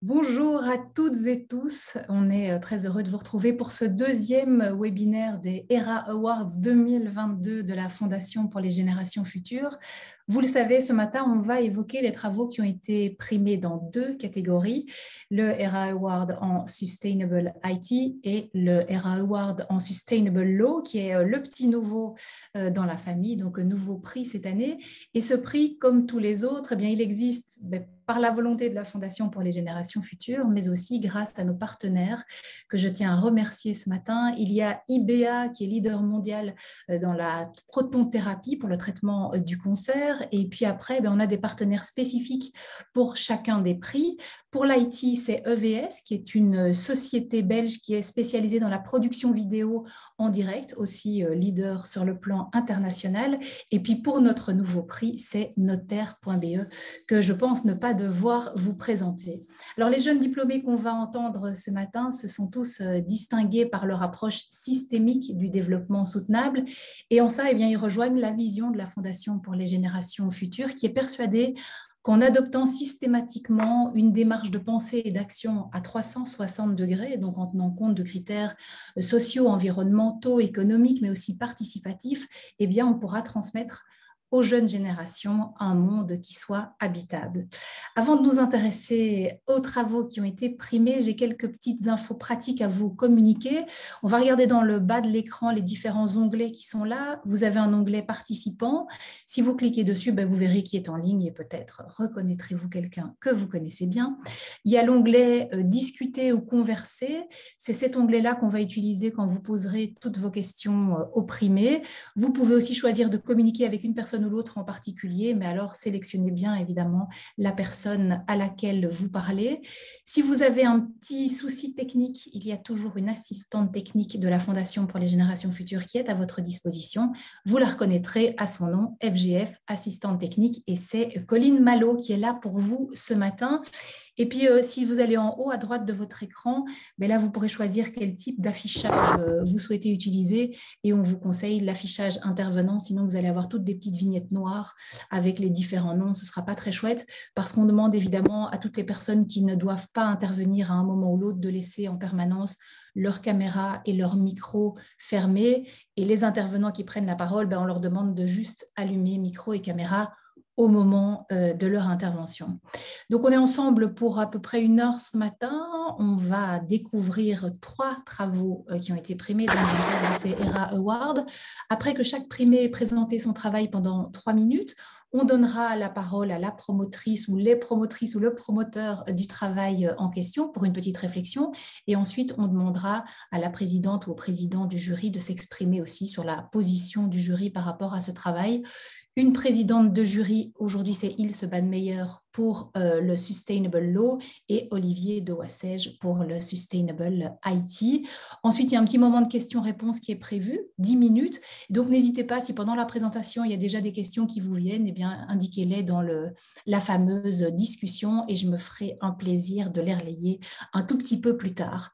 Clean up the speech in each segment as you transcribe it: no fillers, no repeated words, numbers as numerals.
Bonjour à toutes et tous. On est très heureux de vous retrouver pour ce deuxième webinaire des ERA Awards 2022 de la Fondation pour les générations futures. Vous le savez, ce matin, on va évoquer les travaux qui ont été primés dans deux catégories, le ERA Award en Sustainable IT et le ERA Award en Sustainable Law, qui est le petit nouveau dans la famille, donc un nouveau prix cette année. Et ce prix, comme tous les autres, eh bien, il existe par la volonté de la Fondation pour les générations futures, mais aussi grâce à nos partenaires que je tiens à remercier ce matin. Il y a IBA qui est leader mondial dans la protonthérapie pour le traitement du cancer. Et puis après, on a des partenaires spécifiques pour chacun des prix. Pour l'IT, c'est EVS qui est une société belge qui est spécialisée dans la production vidéo en direct, aussi leader sur le plan international. Et puis pour notre nouveau prix, c'est notaire.be que je pense ne pas devoir vous présenter. Alors les jeunes diplômés qu'on va entendre ce matin, se sont tous distingués par leur approche systémique du développement soutenable et en ça, ils rejoignent la vision de la Fondation pour les générations futures qui est persuadée qu'en adoptant systématiquement une démarche de pensée et d'action à 360 degrés, donc en tenant compte de critères sociaux, environnementaux, économiques, mais aussi participatifs, on pourra transmettre aux jeunes générations un monde qui soit habitable. Avant de nous intéresser aux travaux qui ont été primés, j'ai quelques petites infos pratiques à vous communiquer. On va regarder dans le bas de l'écran les différents onglets qui sont là. Vous avez un onglet participants. Si vous cliquez dessus, vous verrez qui est en ligne et peut-être reconnaîtrez-vous quelqu'un que vous connaissez bien. Il y a l'onglet discuter ou converser. C'est cet onglet-là qu'on va utiliser quand vous poserez toutes vos questions au primé. Vous pouvez aussi choisir de communiquer avec une personne ou l'autre en particulier, mais alors sélectionnez bien évidemment la personne à laquelle vous parlez. Si vous avez un petit souci technique, il y a toujours une assistante technique de la Fondation pour les générations futures qui est à votre disposition. Vous la reconnaîtrez à son nom, FGF, assistante technique, et c'est Colline Malo qui est là pour vous ce matin. Et puis, si vous allez en haut à droite de votre écran, là, vous pourrez choisir quel type d'affichage vous souhaitez utiliser et on vous conseille l'affichage intervenant, sinon vous allez avoir toutes des petites vignettes noires avec les différents noms. Ce ne sera pas très chouette parce qu'on demande évidemment à toutes les personnes qui ne doivent pas intervenir à un moment ou l'autre de laisser en permanence leur caméra et leur micro fermés. Et les intervenants qui prennent la parole, on leur demande de juste allumer micro et caméra au moment de leur intervention. Donc, on est ensemble pour à peu près 1 heure ce matin. On va découvrir 3 travaux qui ont été primés dans le cadre de ces ERA Awards. Après que chaque primé ait présenté son travail pendant 3 minutes, on donnera la parole à la promotrice ou les promotrices ou le promoteur du travail en question pour une petite réflexion. Et ensuite, on demandera à la présidente ou au président du jury de s'exprimer aussi sur la position du jury par rapport à ce travail. Une présidente de jury, aujourd'hui c'est Ilse Bannmeyer pour le Sustainable Law et Olivier de Wassège pour le Sustainable IT. Ensuite, il y a un petit moment de questions-réponses qui est prévu, 10 minutes. Donc, n'hésitez pas, si pendant la présentation, il y a déjà des questions qui vous viennent, indiquez-les dans la fameuse discussion et je me ferai un plaisir de les relayer un tout petit peu plus tard.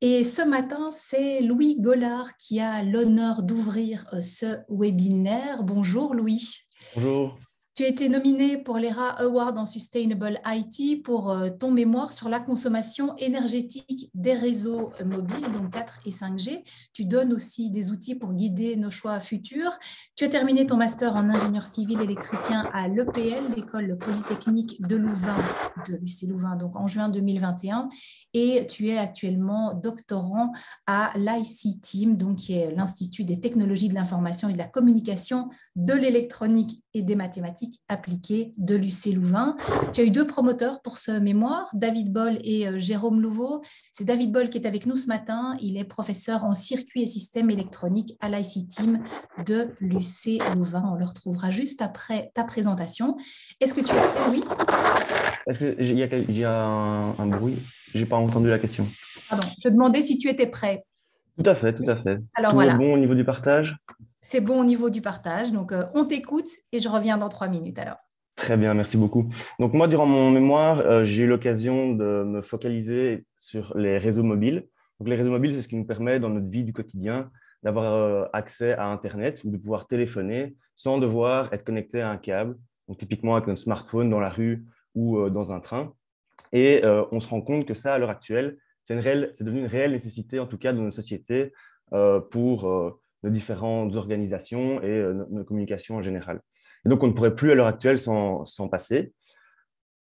Et ce matin, c'est Louis Gollard qui a l'honneur d'ouvrir ce webinaire. Bonjour Louis. Bonjour. Tu as été nominé pour l'ERA Award en Sustainable IT pour ton mémoire sur la consommation énergétique des réseaux mobiles, donc 4 et 5G. Tu donnes aussi des outils pour guider nos choix futurs. Tu as terminé ton master en ingénieur civil électricien à l'EPL, l'école polytechnique de Louvain, de l'UC Louvain, donc en juin 2021. Et tu es actuellement doctorant à l'IC-Team, donc qui est l'Institut des technologies de l'information et de la communication, de l'électronique et des mathématiques appliquées de l'UC Louvain. Tu as eu 2 promoteurs pour ce mémoire, David Boll et Jérôme Louveau. C'est David Boll qui est avec nous ce matin. Il est professeur en circuits et systèmes électroniques à l'IC-Team de l'UC Louvain. On le retrouvera juste après ta présentation. Est-ce que tu es prêt, oui? Est-ce qu'il y a un bruit? Je n'ai pas entendu la question. Pardon, je demandais si tu étais prêt. Tout à fait, tout à fait. Alors Tout est voilà, bon au niveau du partage? c'est bon au niveau du partage. Donc, on t'écoute et je reviens dans 3 minutes alors. Très bien, merci beaucoup. Donc moi, durant mon mémoire, j'ai eu l'occasion de me focaliser sur les réseaux mobiles. Donc les réseaux mobiles, c'est ce qui nous permet dans notre vie du quotidien d'avoir accès à Internet ou de pouvoir téléphoner sans devoir être connecté à un câble. Donc typiquement avec notre smartphone dans la rue ou dans un train. Et on se rend compte que ça, à l'heure actuelle, c'est devenu une réelle nécessité, en tout cas, de nos sociétés pour nos différentes organisations et nos communications en général. Et donc, on ne pourrait plus, à l'heure actuelle, s'en passer.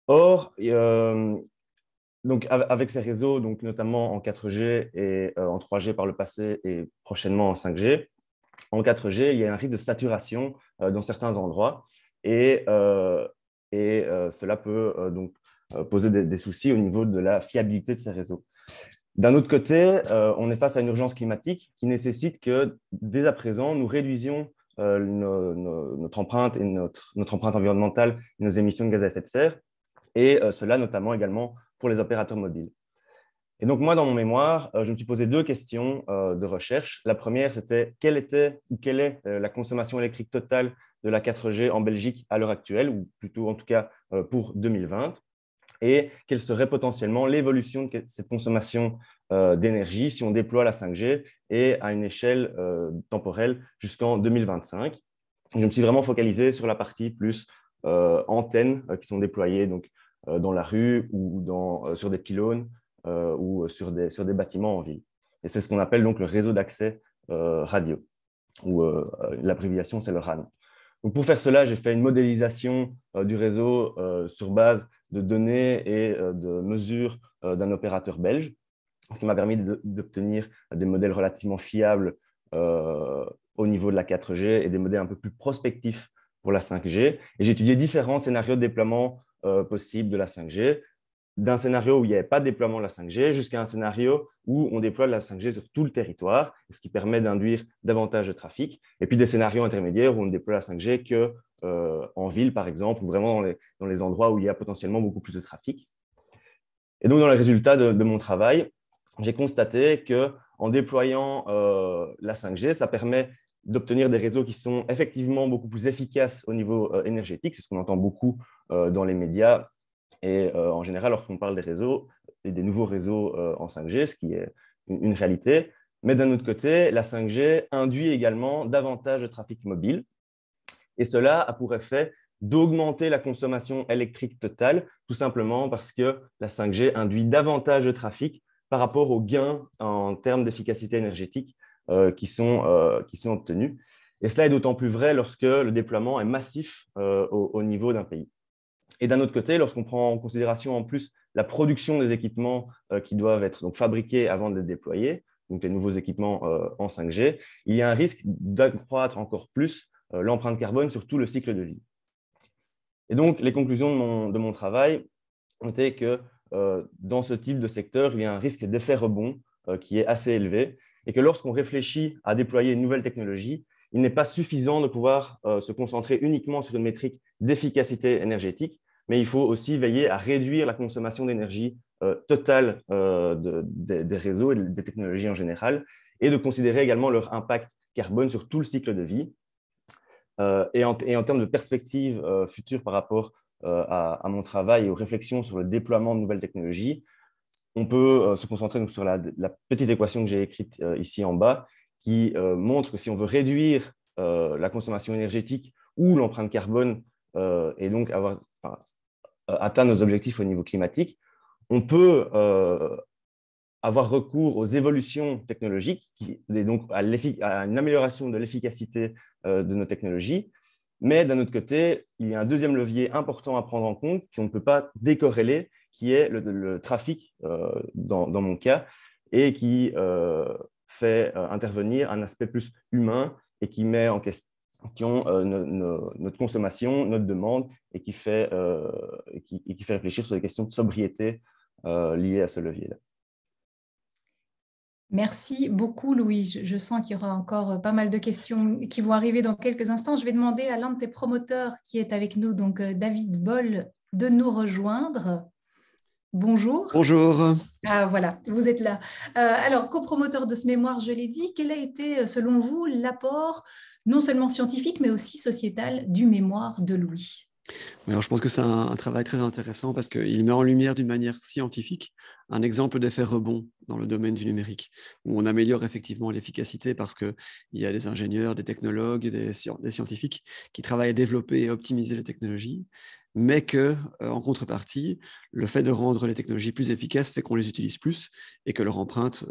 Or, donc, avec ces réseaux, donc, notamment en 4G et en 3G par le passé et prochainement en 5G, en 4G, il y a un risque de saturation dans certains endroits et cela peut donc poser des soucis au niveau de la fiabilité de ces réseaux. D'un autre côté, on est face à une urgence climatique qui nécessite que dès à présent, nous réduisions notre empreinte et notre empreinte environnementale et nos émissions de gaz à effet de serre, et cela notamment également pour les opérateurs mobiles. Et donc, moi, dans mon mémoire, je me suis posé 2 questions de recherche. La première, c'était quelle est la consommation électrique totale de la 4G en Belgique à l'heure actuelle, ou plutôt en tout cas pour 2020, et quelle serait potentiellement l'évolution de cette consommation d'énergie si on déploie la 5G et à une échelle temporelle jusqu'en 2025. Je me suis vraiment focalisé sur la partie plus antennes qui sont déployées donc, dans la rue ou sur des pylônes ou sur des bâtiments en ville. Et c'est ce qu'on appelle donc le réseau d'accès radio, ou l'abréviation, c'est le RAN. Donc, pour faire cela, j'ai fait une modélisation du réseau sur base de données et de mesures d'un opérateur belge, ce qui m'a permis d'obtenir des modèles relativement fiables au niveau de la 4G et des modèles un peu plus prospectifs pour la 5G. Et j'ai étudié différents scénarios de déploiement possibles de la 5G, d'un scénario où il n'y avait pas de déploiement de la 5G jusqu'à un scénario où on déploie la 5G sur tout le territoire, ce qui permet d'induire davantage de trafic, et puis des scénarios intermédiaires où on ne déploie la 5G qu'en ville, par exemple, ou vraiment dans les endroits où il y a potentiellement beaucoup plus de trafic. Et donc, dans les résultats de mon travail, j'ai constaté qu'en déployant la 5G, ça permet d'obtenir des réseaux qui sont effectivement beaucoup plus efficaces au niveau énergétique. C'est ce qu'on entend beaucoup dans les médias et en général lorsqu'on parle des réseaux et des nouveaux réseaux en 5G, ce qui est une réalité. Mais d'un autre côté, la 5G induit également davantage de trafic mobile et cela a pour effet d'augmenter la consommation électrique totale, tout simplement parce que la 5G induit davantage de trafic par rapport aux gains en termes d'efficacité énergétique qui sont obtenus. Et cela est d'autant plus vrai lorsque le déploiement est massif au niveau d'un pays. Et d'un autre côté, lorsqu'on prend en considération en plus la production des équipements qui doivent être donc fabriqués avant de les déployer, donc les nouveaux équipements en 5G, il y a un risque d'accroître encore plus l'empreinte carbone sur tout le cycle de vie. Et donc, les conclusions de mon travail ont été que dans ce type de secteur, il y a un risque d'effet rebond qui est assez élevé et que lorsqu'on réfléchit à déployer une nouvelle technologie, il n'est pas suffisant de pouvoir se concentrer uniquement sur une métrique d'efficacité énergétique, mais il faut aussi veiller à réduire la consommation d'énergie totale des réseaux et des technologies en général et de considérer également leur impact carbone sur tout le cycle de vie. Et en termes de perspectives futures par rapport à mon travail et aux réflexions sur le déploiement de nouvelles technologies, on peut se concentrer donc sur la petite équation que j'ai écrite ici en bas, qui montre que si on veut réduire la consommation énergétique ou l'empreinte carbone et donc atteindre nos objectifs au niveau climatique, on peut avoir recours aux évolutions technologiques et donc à une amélioration de l'efficacité de nos technologies. Mais d'un autre côté, il y a un deuxième levier important à prendre en compte qu'on ne peut pas décorréler, qui est le trafic, dans mon cas, et qui fait intervenir un aspect plus humain et qui met en question notre consommation, notre demande, et qui fait réfléchir sur les questions de sobriété liées à ce levier-là. Merci beaucoup, Louis. Je sens qu'il y aura encore pas mal de questions qui vont arriver dans quelques instants. Je vais demander à l'un de tes promoteurs qui est avec nous, donc David Boll, de nous rejoindre. Bonjour. Bonjour. Ah, voilà, vous êtes là. Alors, copromoteur de ce mémoire, je l'ai dit, quel a été, selon vous, l'apport non seulement scientifique, mais aussi sociétal du mémoire de Louis? Alors, je pense que c'est un travail très intéressant parce qu'il met en lumière d'une manière scientifique un exemple d'effet rebond dans le domaine du numérique, où on améliore effectivement l'efficacité parce qu'il y a des ingénieurs, des technologues, des scientifiques qui travaillent à développer et optimiser les technologies. mais en contrepartie, le fait de rendre les technologies plus efficaces fait qu'on les utilise plus et que leur empreinte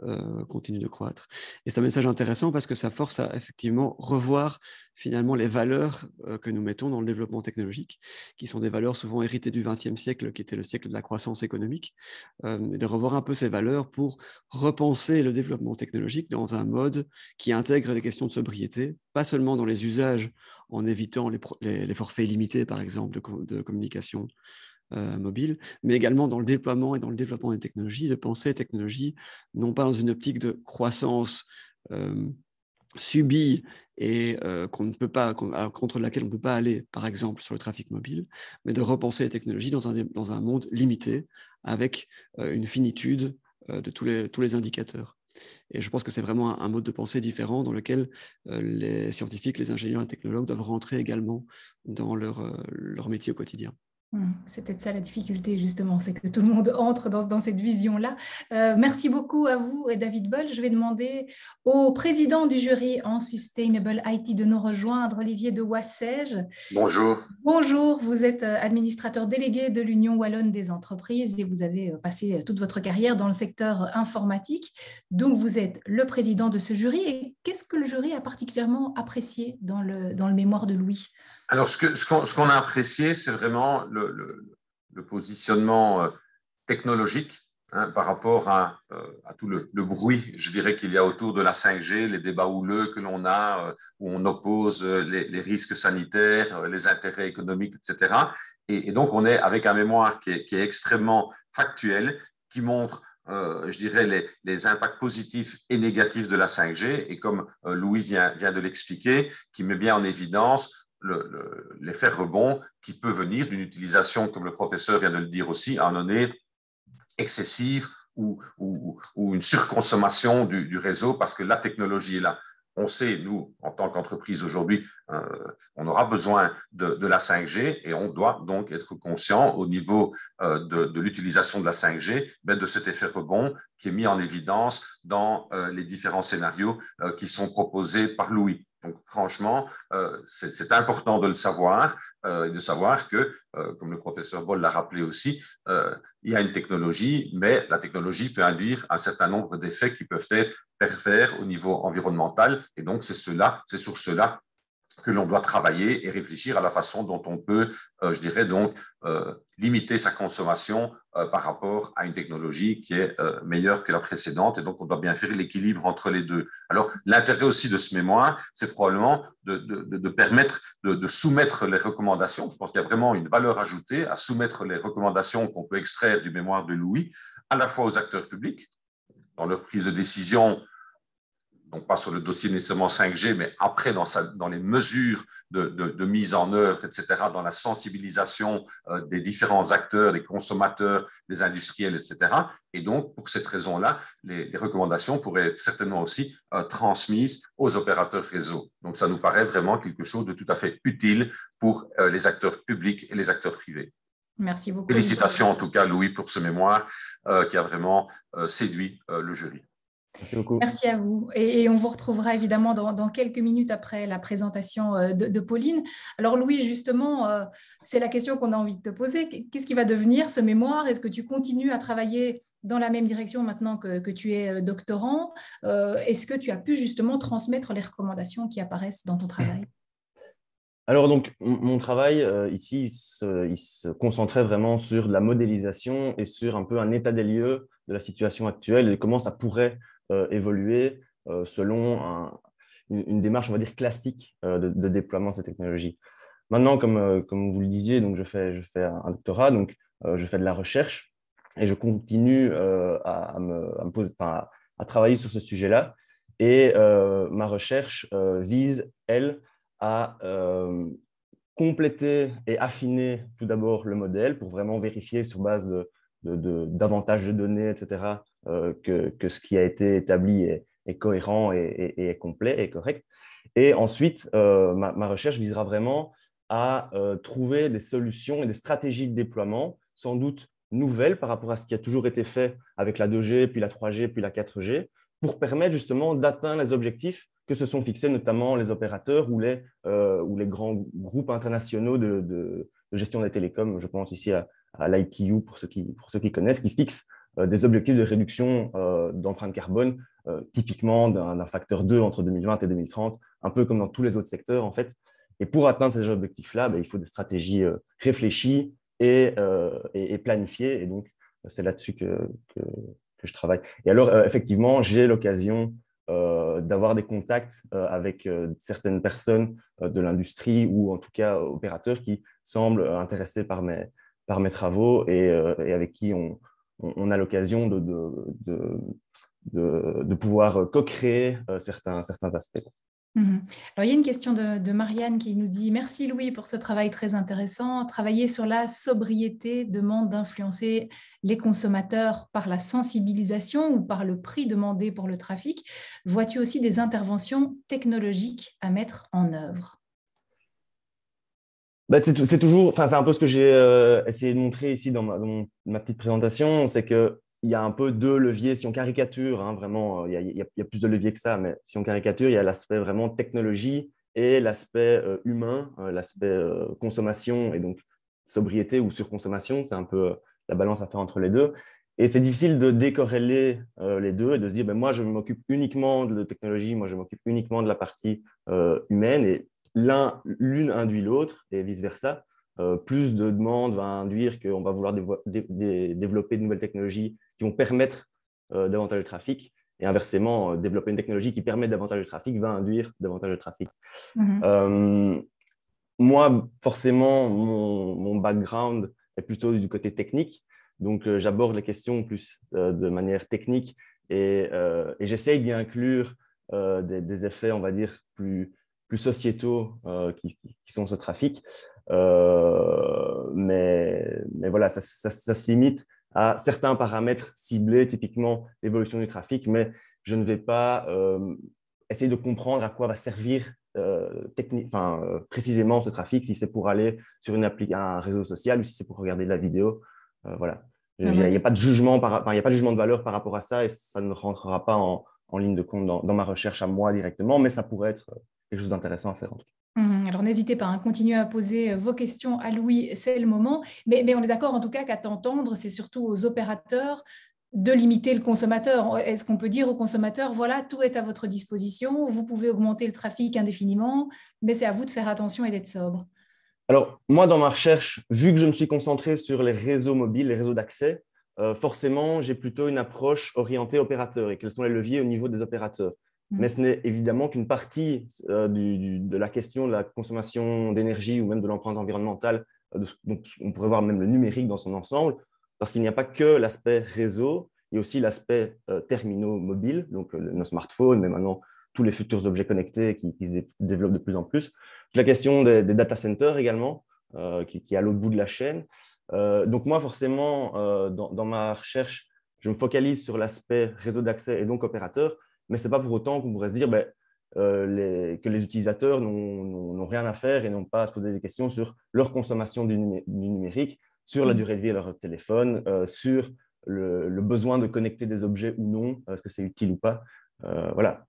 continue de croître. Et c'est un message intéressant parce que ça force à effectivement revoir finalement les valeurs que nous mettons dans le développement technologique, qui sont des valeurs souvent héritées du XXe siècle, qui était le siècle de la croissance économique, et de revoir un peu ces valeurs pour repenser le développement technologique dans un mode qui intègre les questions de sobriété, pas seulement dans les usages en évitant les forfaits illimités, par exemple, de communication mobile, mais également dans le déploiement et dans le développement des technologies, de penser les technologies non pas dans une optique de croissance subie et qu'on ne peut pas, contre laquelle on ne peut pas aller, par exemple, sur le trafic mobile, mais de repenser les technologies dans un monde limité, avec une finitude de tous les indicateurs. Et je pense que c'est vraiment un mode de pensée différent dans lequel les scientifiques, les ingénieurs et technologues doivent rentrer également dans leur métier au quotidien. C'est peut-être ça la difficulté, justement, c'est que tout le monde entre dans cette vision-là. Merci beaucoup à vous, David Boll. Je vais demander au président du jury en Sustainable IT de nous rejoindre, Olivier de Wassège. Bonjour. Bonjour, vous êtes administrateur délégué de l'Union wallonne des entreprises et vous avez passé toute votre carrière dans le secteur informatique. Donc, vous êtes le président de ce jury. Et qu'est-ce que le jury a particulièrement apprécié dans le mémoire de Louis ? Alors, ce qu'on a apprécié, c'est vraiment le positionnement technologique par rapport à tout le bruit, je dirais, qu'il y a autour de la 5G, les débats houleux que l'on a, où on oppose les risques sanitaires, les intérêts économiques, etc. Et donc, on est avec un mémoire qui est extrêmement factuel, qui montre je dirais, les impacts positifs et négatifs de la 5G, et comme Louis vient de l'expliquer, qui met bien en évidence l'effet rebond qui peut venir d'une utilisation, comme le professeur vient de le dire aussi, à un moment donné excessive ou une surconsommation du réseau, parce que la technologie est là. On sait, nous, en tant qu'entreprise aujourd'hui, on aura besoin de la 5G et on doit donc être conscient au niveau de l'utilisation de la 5G, de cet effet rebond qui est mis en évidence dans les différents scénarios qui sont proposés par Louis. Donc, franchement, c'est important de le savoir et de savoir que, comme le professeur Boll l'a rappelé aussi, il y a une technologie, mais la technologie peut induire un certain nombre d'effets qui peuvent être pervers au niveau environnemental. Et donc, c'est sur cela que l'on doit travailler et réfléchir à la façon dont on peut, je dirais donc, limiter sa consommation par rapport à une technologie qui est meilleure que la précédente. Et donc, on doit bien faire l'équilibre entre les deux. Alors, l'intérêt aussi de ce mémoire, c'est probablement de permettre de soumettre les recommandations. Je pense qu'il y a vraiment une valeur ajoutée à soumettre les recommandations qu'on peut extraire du mémoire de Louis, à la fois aux acteurs publics, dans leur prise de décision, donc pas sur le dossier nécessairement 5G, mais après dans les mesures de mise en œuvre, etc., dans la sensibilisation des différents acteurs, des consommateurs, des industriels, etc. Et donc, pour cette raison-là, les recommandations pourraient être certainement aussi transmises aux opérateurs réseau. Donc, ça nous paraît vraiment quelque chose de tout à fait utile pour les acteurs publics et les acteurs privés. Merci beaucoup. Félicitations en tout cas, Louis, pour ce mémoire qui a vraiment séduit le jury. Merci beaucoup. Merci à vous. Et on vous retrouvera évidemment dans quelques minutes après la présentation de Pauline. Alors Louis, justement, c'est la question qu'on a envie de te poser. Qu'est-ce qui va devenir ce mémoire? Est-ce que tu continues à travailler dans la même direction maintenant que tu es doctorant? Est-ce que tu as pu justement transmettre les recommandations qui apparaissent dans ton travail? Alors, donc, mon travail ici, il se concentrait vraiment sur la modélisation et sur un peu un état des lieux de la situation actuelle et comment ça pourrait évoluer selon une démarche, on va dire, classique de déploiement de ces technologies. Maintenant, comme vous le disiez, donc je fais un doctorat, donc je fais de la recherche et je continue à travailler sur ce sujet-là. Et ma recherche vise, elle, à compléter et affiner tout d'abord le modèle pour vraiment vérifier sur base davantage de données, etc., que ce qui a été établi est cohérent et est complet et correct. Et ensuite, ma recherche visera vraiment à trouver des solutions et des stratégies de déploiement, sans doute nouvelles par rapport à ce qui a toujours été fait avec la 2G, puis la 3G, puis la 4G, pour permettre justement d'atteindre les objectifs que se sont fixés notamment les opérateurs ou les grands groupes internationaux de gestion des télécoms, je pense ici à l'ITU pour ceux qui connaissent, qui fixe des objectifs de réduction d'empreinte carbone, typiquement d'un facteur 2 entre 2020 et 2030, un peu comme dans tous les autres secteurs en fait. Et pour atteindre ces objectifs-là, il faut des stratégies réfléchies et planifiées. Et donc, c'est là-dessus que je travaille. Et alors, effectivement, j'ai l'occasion d'avoir des contacts avec certaines personnes de l'industrie ou en tout cas opérateurs qui semblent intéressés par mes travaux et avec qui on a l'occasion de pouvoir co-créer certains aspects. Alors, il y a une question de Marianne qui nous dit « Merci Louis pour ce travail très intéressant. Travailler sur la sobriété demande d'influencer les consommateurs par la sensibilisation ou par le prix demandé pour le trafic. Vois-tu aussi des interventions technologiques à mettre en œuvre ?» C'est toujours, c'est un peu ce que j'ai essayé de montrer ici dans ma petite présentation, c'est que il y a un peu deux leviers. Si on caricature, hein, vraiment, il y a plus de leviers que ça, mais si on caricature, il y a l'aspect vraiment technologie et l'aspect humain, l'aspect consommation et donc sobriété ou surconsommation. C'est un peu la balance à faire entre les deux. Et c'est difficile de décorréler les deux et de se dire, moi, je m'occupe uniquement de la technologie, moi, je m'occupe uniquement de la partie humaine et l'une induit l'autre et vice-versa. Plus de demandes va induire qu'on va vouloir développer de nouvelles technologies qui vont permettre davantage de trafic. Et inversement, développer une technologie qui permet davantage de trafic va induire davantage de trafic. Moi, forcément, mon background est plutôt du côté technique. Donc, j'aborde les questions plus de manière technique et j'essaye d'y inclure des effets, on va dire, plus sociétaux qui sont ce trafic. Mais voilà, ça se limite à certains paramètres ciblés, typiquement l'évolution du trafic, mais je ne vais pas essayer de comprendre à quoi va servir précisément ce trafic, si c'est pour aller sur un réseau social ou si c'est pour regarder de la vidéo. Voilà. Il n'y a pas de jugement de valeur par rapport à ça et ça ne rentrera pas en ligne de compte dans ma recherche à moi directement, mais ça pourrait être quelque chose d'intéressant à faire en tout cas. Alors, n'hésitez pas à continuer à poser vos questions à Louis, c'est le moment. Mais on est d'accord en tout cas qu'à t'entendre, c'est surtout aux opérateurs de limiter le consommateur. Est-ce qu'on peut dire aux consommateurs, voilà, tout est à votre disposition, vous pouvez augmenter le trafic indéfiniment, mais c'est à vous de faire attention et d'être sobre? Alors, moi, dans ma recherche, vu que je me suis concentré sur les réseaux mobiles, les réseaux d'accès, forcément, j'ai plutôt une approche orientée opérateur et quels sont les leviers au niveau des opérateurs. Mais ce n'est évidemment qu'une partie de la question de la consommation d'énergie ou même de l'empreinte environnementale, donc on pourrait voir même le numérique dans son ensemble, parce qu'il n'y a pas que l'aspect réseau, il y a aussi l'aspect terminaux mobiles, donc nos smartphones, mais maintenant tous les futurs objets connectés qui se développent de plus en plus. La question des data centers également, qui est à l'autre bout de la chaîne. Donc moi, forcément, dans ma recherche, je me focalise sur l'aspect réseau d'accès et donc opérateur, mais ce n'est pas pour autant qu'on pourrait se dire que les utilisateurs n'ont rien à faire et n'ont pas à se poser des questions sur leur consommation du numérique, sur la durée de vie de leur téléphone, sur le besoin de connecter des objets ou non, est-ce que c'est utile ou pas. Voilà,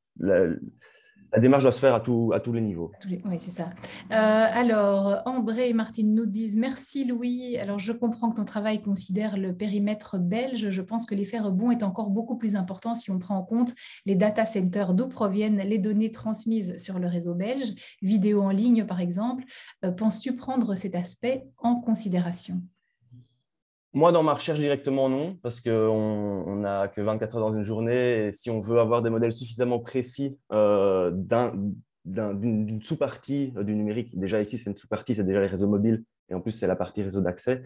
la démarche doit se faire à tous les niveaux. Oui, c'est ça. Alors, André et Martine nous disent « Merci Louis. Alors, je comprends que ton travail considère le périmètre belge. Je pense que l'effet rebond est encore beaucoup plus important si on prend en compte les data centers, d'où proviennent les données transmises sur le réseau belge, vidéos en ligne par exemple. Penses-tu prendre cet aspect en considération ?» Moi, dans ma recherche directement, non, parce qu'on n'a que 24 heures dans une journée et si on veut avoir des modèles suffisamment précis d'une sous-partie du numérique, déjà ici, c'est une sous-partie, c'est déjà les réseaux mobiles et en plus, c'est la partie réseau d'accès,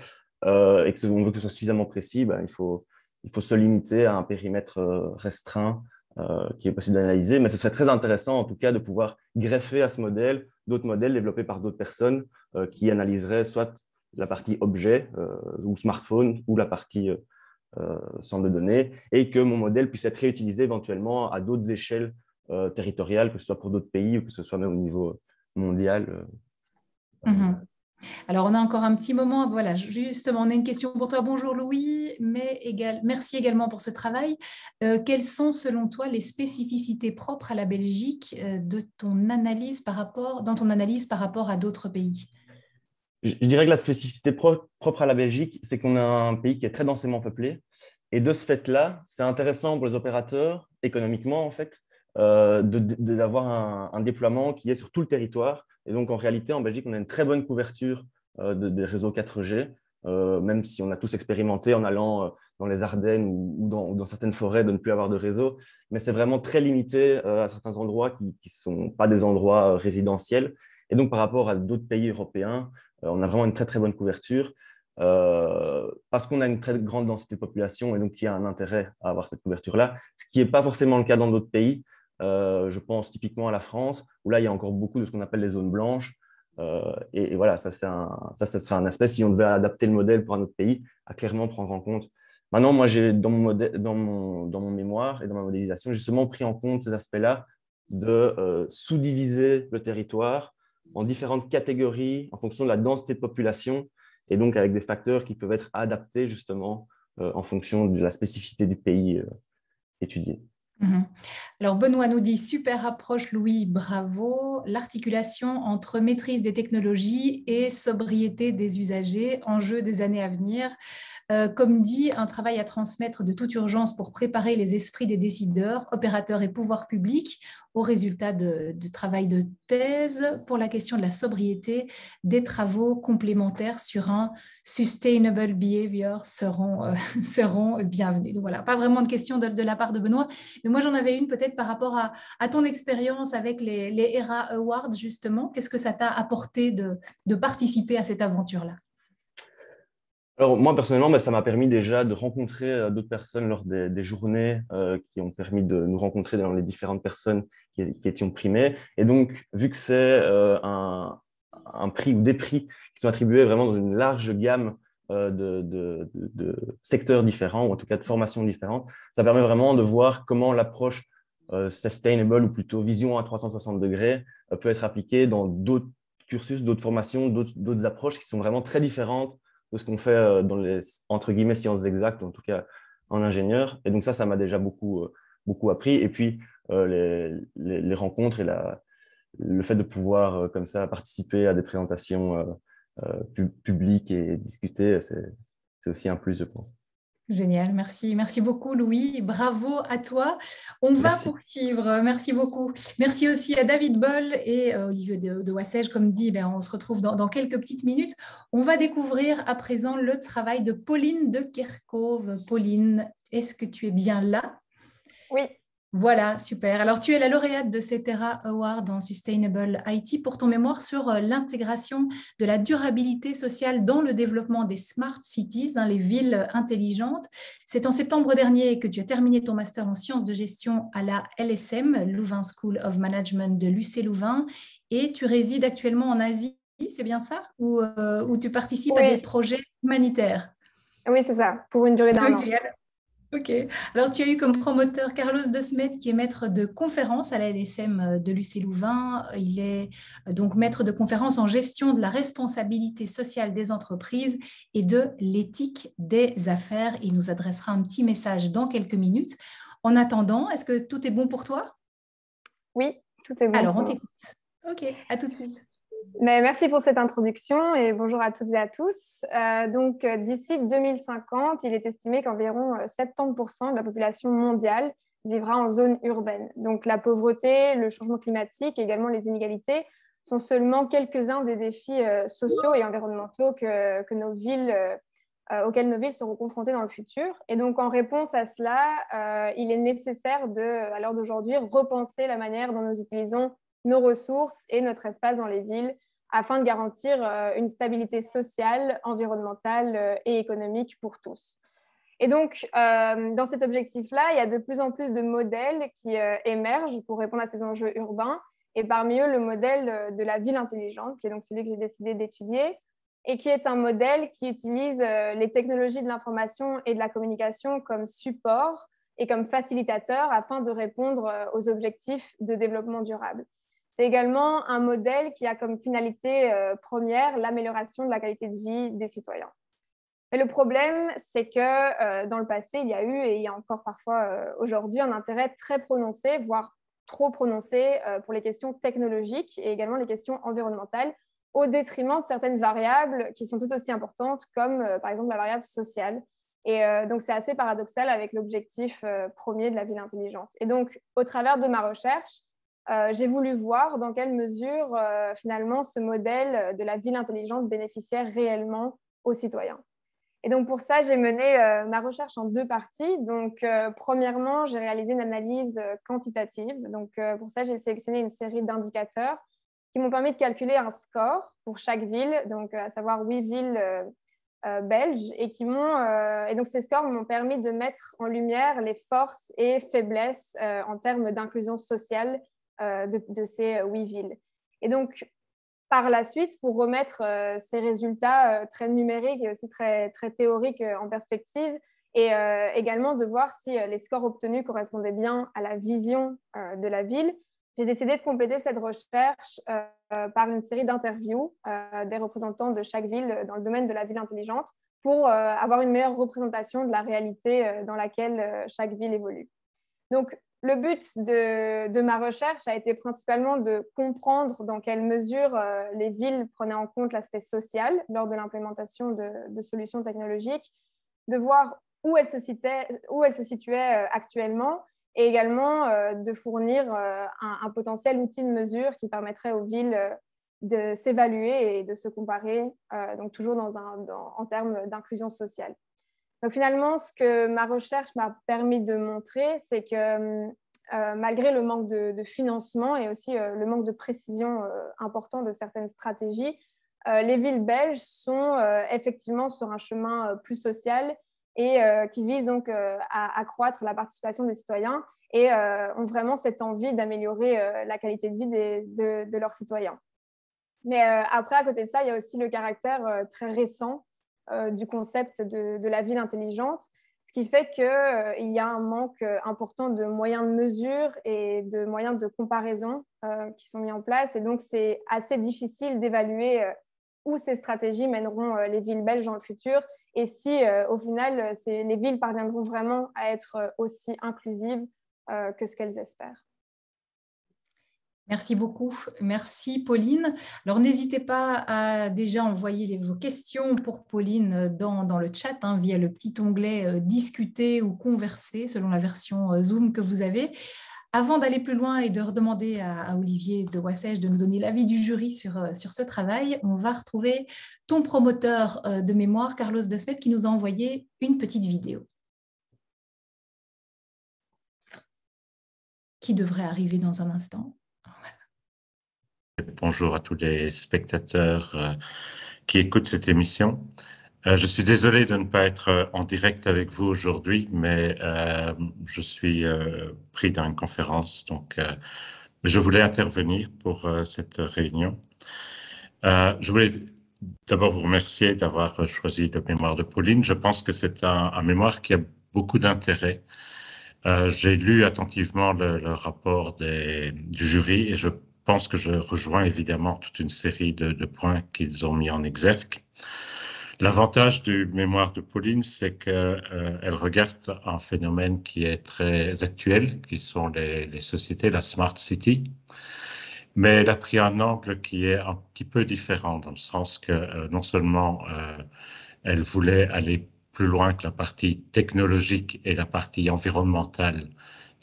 et qu'on veut que ce soit suffisamment précis, il faut se limiter à un périmètre restreint qui est possible d'analyser. Mais ce serait très intéressant, en tout cas, de pouvoir greffer à ce modèle d'autres modèles développés par d'autres personnes qui analyseraient soit la partie objet ou smartphone ou la partie centre de données et que mon modèle puisse être réutilisé éventuellement à d'autres échelles territoriales, que ce soit pour d'autres pays ou que ce soit même au niveau mondial. Alors, on a encore un petit moment. Voilà, justement, on a une question pour toi. Bonjour Louis, merci également pour ce travail. Quelles sont, selon toi, les spécificités propres à la Belgique dans ton analyse par rapport à d'autres pays ? Je dirais que la spécificité propre à la Belgique, c'est qu'on a un pays qui est très densément peuplé. Et de ce fait-là, c'est intéressant pour les opérateurs, économiquement en fait, d'avoir un déploiement qui est sur tout le territoire. Et donc, en réalité, en Belgique, on a une très bonne couverture des réseaux 4G, même si on a tous expérimenté en allant dans les Ardennes ou dans certaines forêts de ne plus avoir de réseau. Mais c'est vraiment très limité à certains endroits qui ne sont pas des endroits résidentiels. Et donc, par rapport à d'autres pays européens, on a vraiment une très, très bonne couverture. Parce qu'on a une très grande densité de population et donc il y a un intérêt à avoir cette couverture-là, ce qui n'est pas forcément le cas dans d'autres pays. Je pense typiquement à la France, où là, il y a encore beaucoup de ce qu'on appelle les zones blanches. Et voilà, ça sera un aspect, si on devait adapter le modèle pour un autre pays, à clairement prendre en compte. Maintenant, moi, j'ai dans mon mémoire et dans ma modélisation, justement pris en compte ces aspects-là de sous-diviser le territoire en différentes catégories en fonction de la densité de population et donc avec des facteurs qui peuvent être adaptés justement en fonction de la spécificité du pays étudié. Alors, Benoît nous dit, super approche, Louis, bravo. L'articulation entre maîtrise des technologies et sobriété des usagers, enjeu des années à venir. Comme dit, un travail à transmettre de toute urgence pour préparer les esprits des décideurs, opérateurs et pouvoirs publics au résultat de travail de thèse pour la question de la sobriété. Des travaux complémentaires sur un sustainable behavior seront bienvenus. Donc voilà, pas vraiment de questions de la part de Benoît, mais moi j'en avais une peut-être par rapport à ton expérience avec les ERA Awards justement. Qu'est-ce que ça t'a apporté de participer à cette aventure-là? Alors, moi, personnellement, ça m'a permis déjà de rencontrer d'autres personnes lors des journées qui ont permis de nous rencontrer dans les différentes personnes qui étions primées. Et donc, vu que c'est un prix ou des prix qui sont attribués vraiment dans une large gamme de secteurs différents, ou en tout cas de formations différentes, ça permet vraiment de voir comment l'approche sustainable, ou plutôt vision à 360 degrés, peut être appliquée dans d'autres cursus, d'autres formations, d'autres approches qui sont vraiment très différentes de ce qu'on fait dans les, entre guillemets, sciences exactes, en tout cas en ingénieur. Et donc ça m'a déjà beaucoup appris. Et puis, les rencontres et le fait de pouvoir, comme ça, participer à des présentations publiques et discuter, c'est aussi un plus, je pense. Génial, merci. Merci beaucoup, Louis. Bravo à toi. On va poursuivre. Merci beaucoup. Merci aussi à David Boll et Olivier de Wassège. Comme dit, on se retrouve dans quelques petites minutes. On va découvrir à présent le travail de Pauline de Kerkhove. Pauline, est-ce que tu es bien là? Oui. Voilà, super. Alors, tu es la lauréate de cet ERA Award en Sustainable IT pour ton mémoire sur l'intégration de la durabilité sociale dans le développement des smart cities, les villes intelligentes. C'est en septembre dernier que tu as terminé ton master en sciences de gestion à la LSM, Louvain School of Management de l'UC Louvain, et tu résides actuellement en Asie, c'est bien ça? Ou tu participes à des projets humanitaires? Oui, c'est ça, pour une durée d'1 an. Ok. Alors, tu as eu comme promoteur Carlos De Smet, qui est maître de conférence à la LSM de l'UC Louvain. Il est donc maître de conférence en gestion de la responsabilité sociale des entreprises et de l'éthique des affaires. Il nous adressera un petit message dans quelques minutes. En attendant, est-ce que tout est bon pour toi? Oui, tout est bon. Alors, on t'écoute. Ok, à tout de suite. Mais merci pour cette introduction et bonjour à toutes et à tous. Donc, d'ici 2050, il est estimé qu'environ 70% de la population mondiale vivra en zone urbaine. Donc, la pauvreté, le changement climatique et également les inégalités sont seulement quelques-uns des défis sociaux et environnementaux auxquels nos villes seront confrontées dans le futur. Et donc, en réponse à cela, il est nécessaire à l'heure d'aujourd'hui, repenser la manière dont nous utilisons nos ressources et notre espace dans les villes afin de garantir une stabilité sociale, environnementale et économique pour tous. Et donc, dans cet objectif-là, il y a de plus en plus de modèles qui émergent pour répondre à ces enjeux urbains. Et parmi eux, le modèle de la ville intelligente, qui est donc celui que j'ai décidé d'étudier, et qui est un modèle qui utilise les technologies de l'information et de la communication comme support et comme facilitateur afin de répondre aux objectifs de développement durable. C'est également un modèle qui a comme finalité première l'amélioration de la qualité de vie des citoyens. Mais le problème, c'est que dans le passé, il y a eu et il y a encore parfois aujourd'hui un intérêt très prononcé, voire trop prononcé pour les questions technologiques et également les questions environnementales, au détriment de certaines variables qui sont tout aussi importantes, comme par exemple la variable sociale. Et donc, c'est assez paradoxal avec l'objectif premier de la ville intelligente. Et donc, au travers de ma recherche, j'ai voulu voir dans quelle mesure, finalement, ce modèle de la ville intelligente bénéficiait réellement aux citoyens. Et donc, pour ça, j'ai mené ma recherche en 2 parties. Donc, premièrement, j'ai réalisé une analyse quantitative. Donc, pour ça, j'ai sélectionné une série d'indicateurs qui m'ont permis de calculer un score pour chaque ville, donc à savoir 8 villes belges, et donc ces scores m'ont permis de mettre en lumière les forces et faiblesses en termes d'inclusion sociale de ces 8 villes. Et donc, par la suite, pour remettre ces résultats très numériques et aussi très, très théoriques en perspective, et également de voir si les scores obtenus correspondaient bien à la vision de la ville, j'ai décidé de compléter cette recherche par une série d'interviews des représentants de chaque ville dans le domaine de la ville intelligente pour avoir une meilleure représentation de la réalité dans laquelle chaque ville évolue. Donc, le but de ma recherche a été principalement de comprendre dans quelle mesure les villes prenaient en compte l'aspect social lors de l'implémentation de solutions technologiques, de voir où elles se situaient actuellement, et également de fournir un potentiel outil de mesure qui permettrait aux villes de s'évaluer et de se comparer, donc toujours en termes d'inclusion sociale. Donc finalement, ce que ma recherche m'a permis de montrer, c'est que malgré le manque de financement et aussi le manque de précision important de certaines stratégies, les villes belges sont effectivement sur un chemin plus social et qui visent donc à accroître la participation des citoyens et ont vraiment cette envie d'améliorer la qualité de vie de leurs citoyens. Mais après, à côté de ça, il y a aussi le caractère très récent du concept de la ville intelligente, ce qui fait qu'il y a un manque important de moyens de mesure et de moyens de comparaison qui sont mis en place. Et donc, c'est assez difficile d'évaluer où ces stratégies mèneront les villes belges dans le futur et si, au final, les villes parviendront vraiment à être aussi inclusives que ce qu'elles espèrent. Merci beaucoup. Merci Pauline. Alors n'hésitez pas à déjà envoyer vos questions pour Pauline dans le chat via le petit onglet discuter ou converser selon la version Zoom que vous avez. Avant d'aller plus loin et de redemander à Olivier de Wassège de nous donner l'avis du jury sur ce travail, on va retrouver ton promoteur de mémoire, Carlos De Smet, qui nous a envoyé une petite vidéo qui devrait arriver dans un instant. Bonjour à tous les spectateurs qui écoutent cette émission. Je suis désolé de ne pas être en direct avec vous aujourd'hui, mais je suis pris dans une conférence, donc je voulais intervenir pour cette réunion. Je voulais d'abord vous remercier d'avoir choisi le mémoire de Pauline. Je pense que c'est un mémoire qui a beaucoup d'intérêt. J'ai lu attentivement le rapport du jury et je pense que je rejoins évidemment toute une série de points qu'ils ont mis en exergue. L'avantage du mémoire de Pauline, c'est qu'elle regarde un phénomène qui est très actuel, qui sont les sociétés, la Smart City, mais elle a pris un angle qui est un petit peu différent, dans le sens que non seulement elle voulait aller plus loin que la partie technologique et la partie environnementale,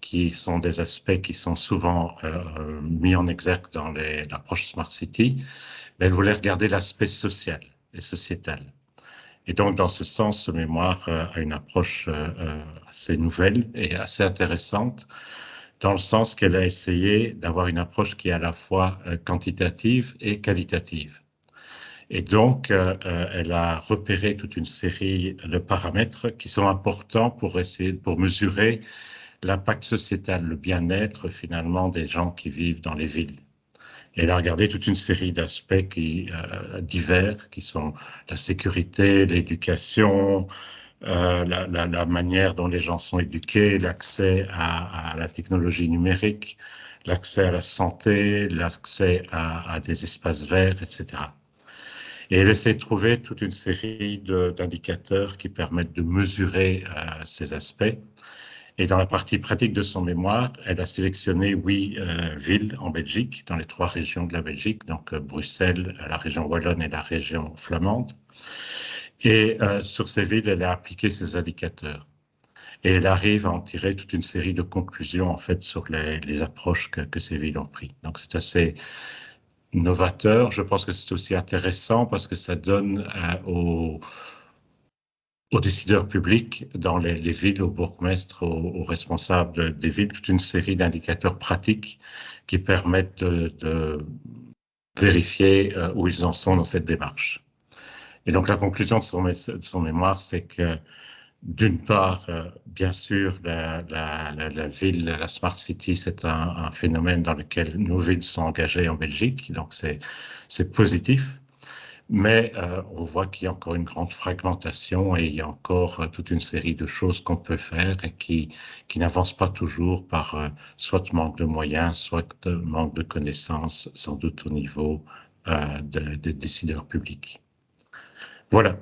qui sont des aspects qui sont souvent mis en exergue dans l'approche Smart City, mais elle voulait regarder l'aspect social et sociétal. Et donc, dans ce sens, ce mémoire a une approche assez nouvelle et assez intéressante, dans le sens qu'elle a essayé d'avoir une approche qui est à la fois quantitative et qualitative. Et donc, elle a repéré toute une série de paramètres qui sont importants pour mesurer l'impact sociétal, le bien-être finalement des gens qui vivent dans les villes. Et elle a regardé toute une série d'aspects divers, qui sont la sécurité, l'éducation, la manière dont les gens sont éduqués, l'accès à la technologie numérique, l'accès à la santé, l'accès à des espaces verts, etc. Et elle essaie de trouver toute une série d'indicateurs qui permettent de mesurer ces aspects. Et dans la partie pratique de son mémoire, elle a sélectionné 8 villes en Belgique, dans les 3 régions de la Belgique, donc Bruxelles, la région wallonne et la région flamande. Et sur ces villes, elle a appliqué ces indicateurs. Et elle arrive à en tirer toute une série de conclusions, en fait, sur les approches que ces villes ont prises. Donc, c'est assez novateur. Je pense que c'est aussi intéressant parce que ça donne aux décideurs publics dans les villes, aux bourgmestres, aux responsables des villes, toute une série d'indicateurs pratiques qui permettent de vérifier où ils en sont dans cette démarche. Et donc, la conclusion de son mémoire, c'est que d'une part, bien sûr, la ville, la Smart City, c'est un phénomène dans lequel nos villes sont engagées en Belgique, donc c'est positif. Mais on voit qu'il y a encore une grande fragmentation et il y a encore toute une série de choses qu'on peut faire et qui n'avancent pas toujours par soit manque de moyens, soit manque de connaissances, sans doute au niveau des décideurs publics. Voilà.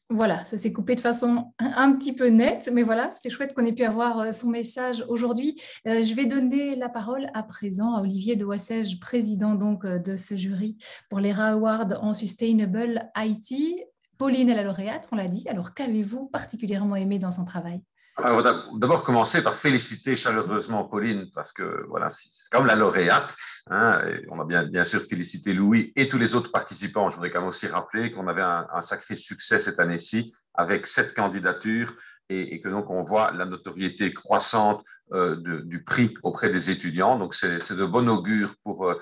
Voilà, ça s'est coupé de façon un petit peu nette, mais voilà, c'était chouette qu'on ait pu avoir son message aujourd'hui. Je vais donner la parole à présent à Olivier de Wassège, président donc de ce jury pour les ERA Awards en Sustainable IT. Pauline est la lauréate, on l'a dit. Alors, qu'avez-vous particulièrement aimé dans son travail? Alors, d'abord commencer par féliciter chaleureusement Pauline parce que voilà, c'est comme la lauréate. Hein, et on a bien sûr félicité Louis et tous les autres participants. Je voudrais quand même aussi rappeler qu'on avait un sacré succès cette année-ci avec 7 candidatures et que donc on voit la notoriété croissante du prix auprès des étudiants. Donc c'est de bon augure pour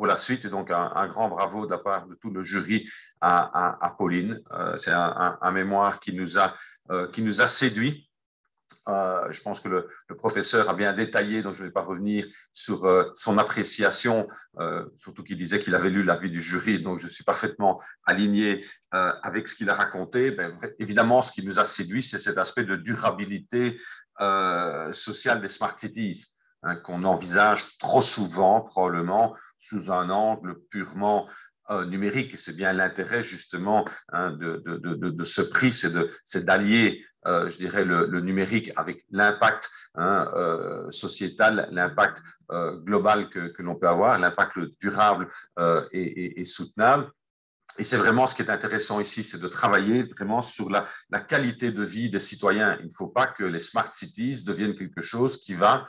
la suite. Et donc un grand bravo de la part de tout le jury à Pauline. C'est un mémoire qui nous a séduit. Je pense que le professeur a bien détaillé, donc je ne vais pas revenir sur son appréciation, surtout qu'il disait qu'il avait lu l'avis du jury, donc je suis parfaitement aligné avec ce qu'il a raconté. Ben, évidemment, ce qui nous a séduit, c'est cet aspect de durabilité sociale des Smart Cities, hein, qu'on envisage trop souvent, probablement, sous un angle purement numérique. Et c'est bien l'intérêt, justement, hein, de ce prix, c'est d'allier je dirais, le numérique avec l'impact sociétal, l'impact global que l'on peut avoir, l'impact durable et soutenable. Et c'est vraiment ce qui est intéressant ici, c'est de travailler vraiment sur la qualité de vie des citoyens. Il ne faut pas que les smart cities deviennent quelque chose qui va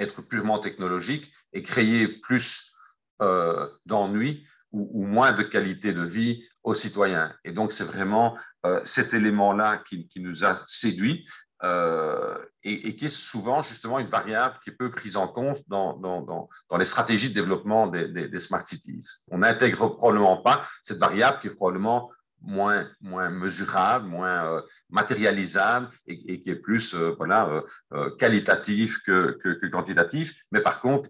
être purement technologique et créer plus d'ennuis ou moins de qualité de vie aux citoyens. Et donc, c'est vraiment cet élément-là qui nous a séduits et qui est souvent justement une variable qui est peu prise en compte dans les stratégies de développement des smart cities. On n'intègre probablement pas cette variable qui est probablement moins mesurable, moins matérialisable et qui est plus qualitatif que quantitatif. Mais par contre,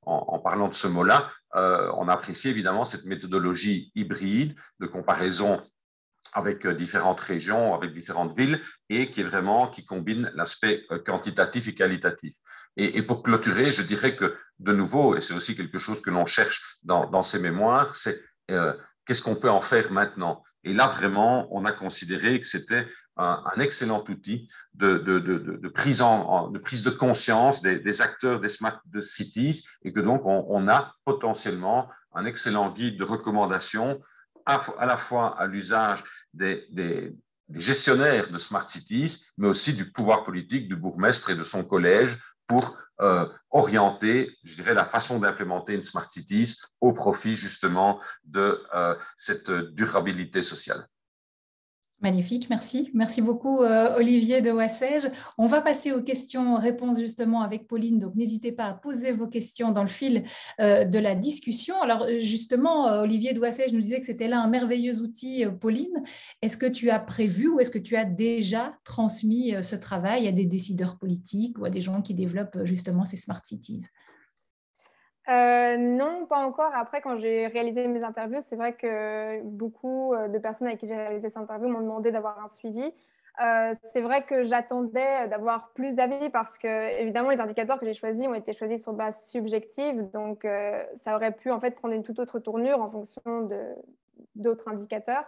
en parlant de ce mot-là, on apprécie évidemment cette méthodologie hybride de comparaison avec différentes régions, avec différentes villes, et qui combine l'aspect quantitatif et qualitatif. Et pour clôturer, je dirais que, de nouveau, et c'est aussi quelque chose que l'on cherche dans ces mémoires, c'est qu'est-ce qu'on peut en faire maintenant? Et là, vraiment, on a considéré que c'était un excellent outil de prise de conscience des acteurs des smart cities et que donc on a potentiellement un excellent guide de recommandations à la fois à l'usage des gestionnaires de smart cities, mais aussi du pouvoir politique du bourgmestre et de son collège pour orienter, je dirais, la façon d'implémenter une smart cities au profit justement de cette durabilité sociale. Magnifique, merci. Merci beaucoup, Olivier de Wassège. On va passer aux questions-réponses justement avec Pauline, donc n'hésitez pas à poser vos questions dans le fil de la discussion. Alors justement, Olivier de Wassège nous disait que c'était là un merveilleux outil, Pauline. Est-ce que tu as prévu ou est-ce que tu as déjà transmis ce travail à des décideurs politiques ou à des gens qui développent justement ces smart cities ? Non, pas encore. Après, quand j'ai réalisé mes interviews, c'est vrai que beaucoup de personnes avec qui j'ai réalisé ces interviews m'ont demandé d'avoir un suivi. C'est vrai que j'attendais d'avoir plus d'avis parce que, évidemment, les indicateurs que j'ai choisis ont été choisis sur base subjective. Donc, ça aurait pu en fait prendre une toute autre tournure en fonction d'autres indicateurs.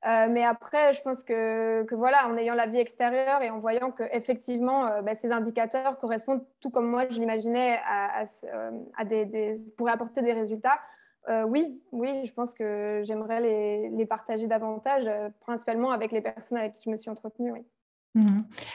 Mais après, je pense que voilà, en ayant la vie extérieure et en voyant qu'effectivement, ces indicateurs correspondent, tout comme moi je l'imaginais, pourraient apporter des résultats. Oui, je pense que j'aimerais les partager davantage, principalement avec les personnes avec qui je me suis entretenue. Oui.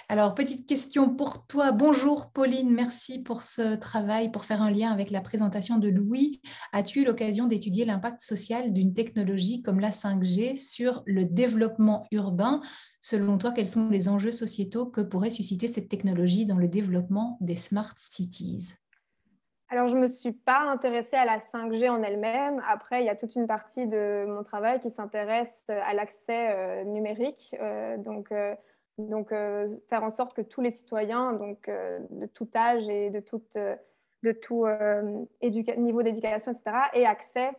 Alors, petite question pour toi. Bonjour Pauline, merci pour ce travail, pour faire un lien avec la présentation de Louis. As-tu eu l'occasion d'étudier l'impact social d'une technologie comme la 5G sur le développement urbain? Selon toi, quels sont les enjeux sociétaux que pourrait susciter cette technologie dans le développement des smart cities? Alors, je ne me suis pas intéressée à la 5G en elle-même. Après, il y a toute une partie de mon travail qui s'intéresse à l'accès numérique. Donc, faire en sorte que tous les citoyens, de tout âge et de tout niveau d'éducation, etc., aient accès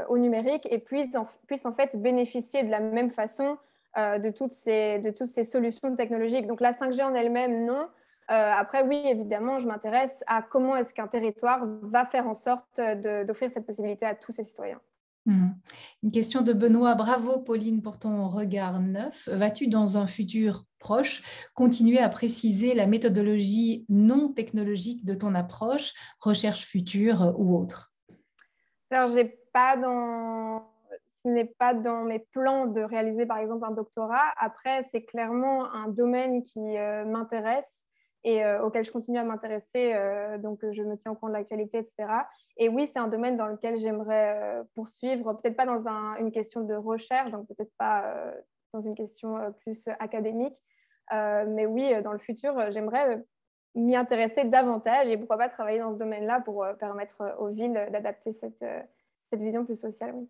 au numérique et puissent en fait bénéficier de la même façon de toutes ces solutions technologiques. Donc, la 5G en elle-même, non. Après, oui, évidemment, je m'intéresse à comment est-ce qu'un territoire va faire en sorte d'offrir cette possibilité à tous ses citoyens. Une question de Benoît. Bravo Pauline pour ton regard neuf. Vas-tu dans un futur proche continuer à préciser la méthodologie non technologique de ton approche, recherche future ou autre? Alors, ce n'est pas dans mes plans de réaliser par exemple un doctorat. Après, c'est clairement un domaine qui m'intéresse et auquel je continue à m'intéresser, donc je me tiens au courant de l'actualité, etc. Et oui, c'est un domaine dans lequel j'aimerais poursuivre, peut-être pas dans une question de recherche, donc peut-être pas dans une question plus académique, mais oui, dans le futur, j'aimerais m'y intéresser davantage et pourquoi pas travailler dans ce domaine-là pour permettre aux villes d'adapter cette vision plus sociale. Oui.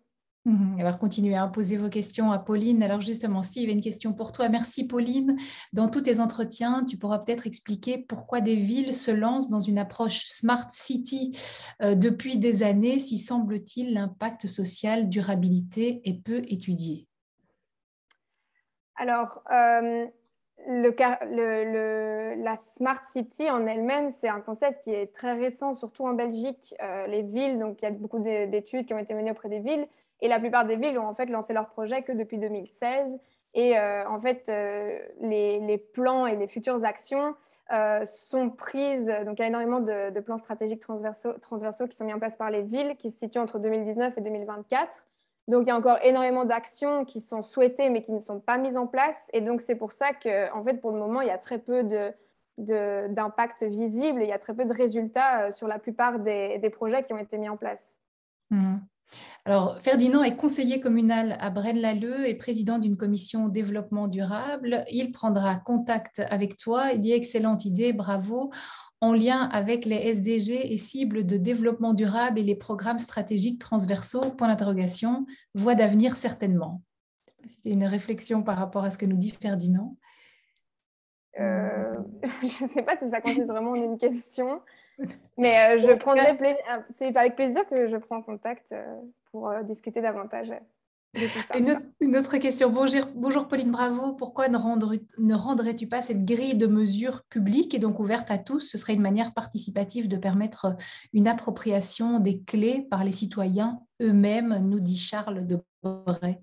Alors, continuez à poser vos questions à Pauline. Alors, justement, Steve, une question pour toi. Merci, Pauline. Dans tous tes entretiens, tu pourras peut-être expliquer pourquoi des villes se lancent dans une approche Smart City depuis des années, si semble-t-il l'impact social, durabilité est peu étudié. Alors, la Smart City en elle-même, c'est un concept qui est très récent, surtout en Belgique. Les villes, donc il y a beaucoup d'études qui ont été menées auprès des villes. Et la plupart des villes ont en fait lancé leur projet que depuis 2016. Et en fait, les plans et les futures actions sont prises. Donc, il y a énormément de plans stratégiques transversaux qui sont mis en place par les villes, qui se situent entre 2019 et 2024. Donc, il y a encore énormément d'actions qui sont souhaitées, mais qui ne sont pas mises en place. Et donc, c'est pour ça qu'en fait, pour le moment, il y a très peu d'impact visible et il y a très peu de résultats sur la plupart des projets qui ont été mis en place. Alors, Ferdinand est conseiller communal à Braine-l'Alleud et président d'une commission développement durable. Il prendra contact avec toi. Il dit excellente idée, bravo, en lien avec les SDG et cibles de développement durable et les programmes stratégiques transversaux, point d'interrogation, voie d'avenir certainement. C'était une réflexion par rapport à ce que nous dit Ferdinand. Je ne sais pas si ça consiste vraiment en une question, mais c'est avec plaisir que je prends contact pour discuter davantage de tout ça. Une autre question. Bonjour Pauline, bravo. Pourquoi ne rendrais-tu pas cette grille de mesures publique et donc ouverte à tous? Ce serait une manière participative de permettre une appropriation des clés par les citoyens eux-mêmes, nous dit Charles de Bray.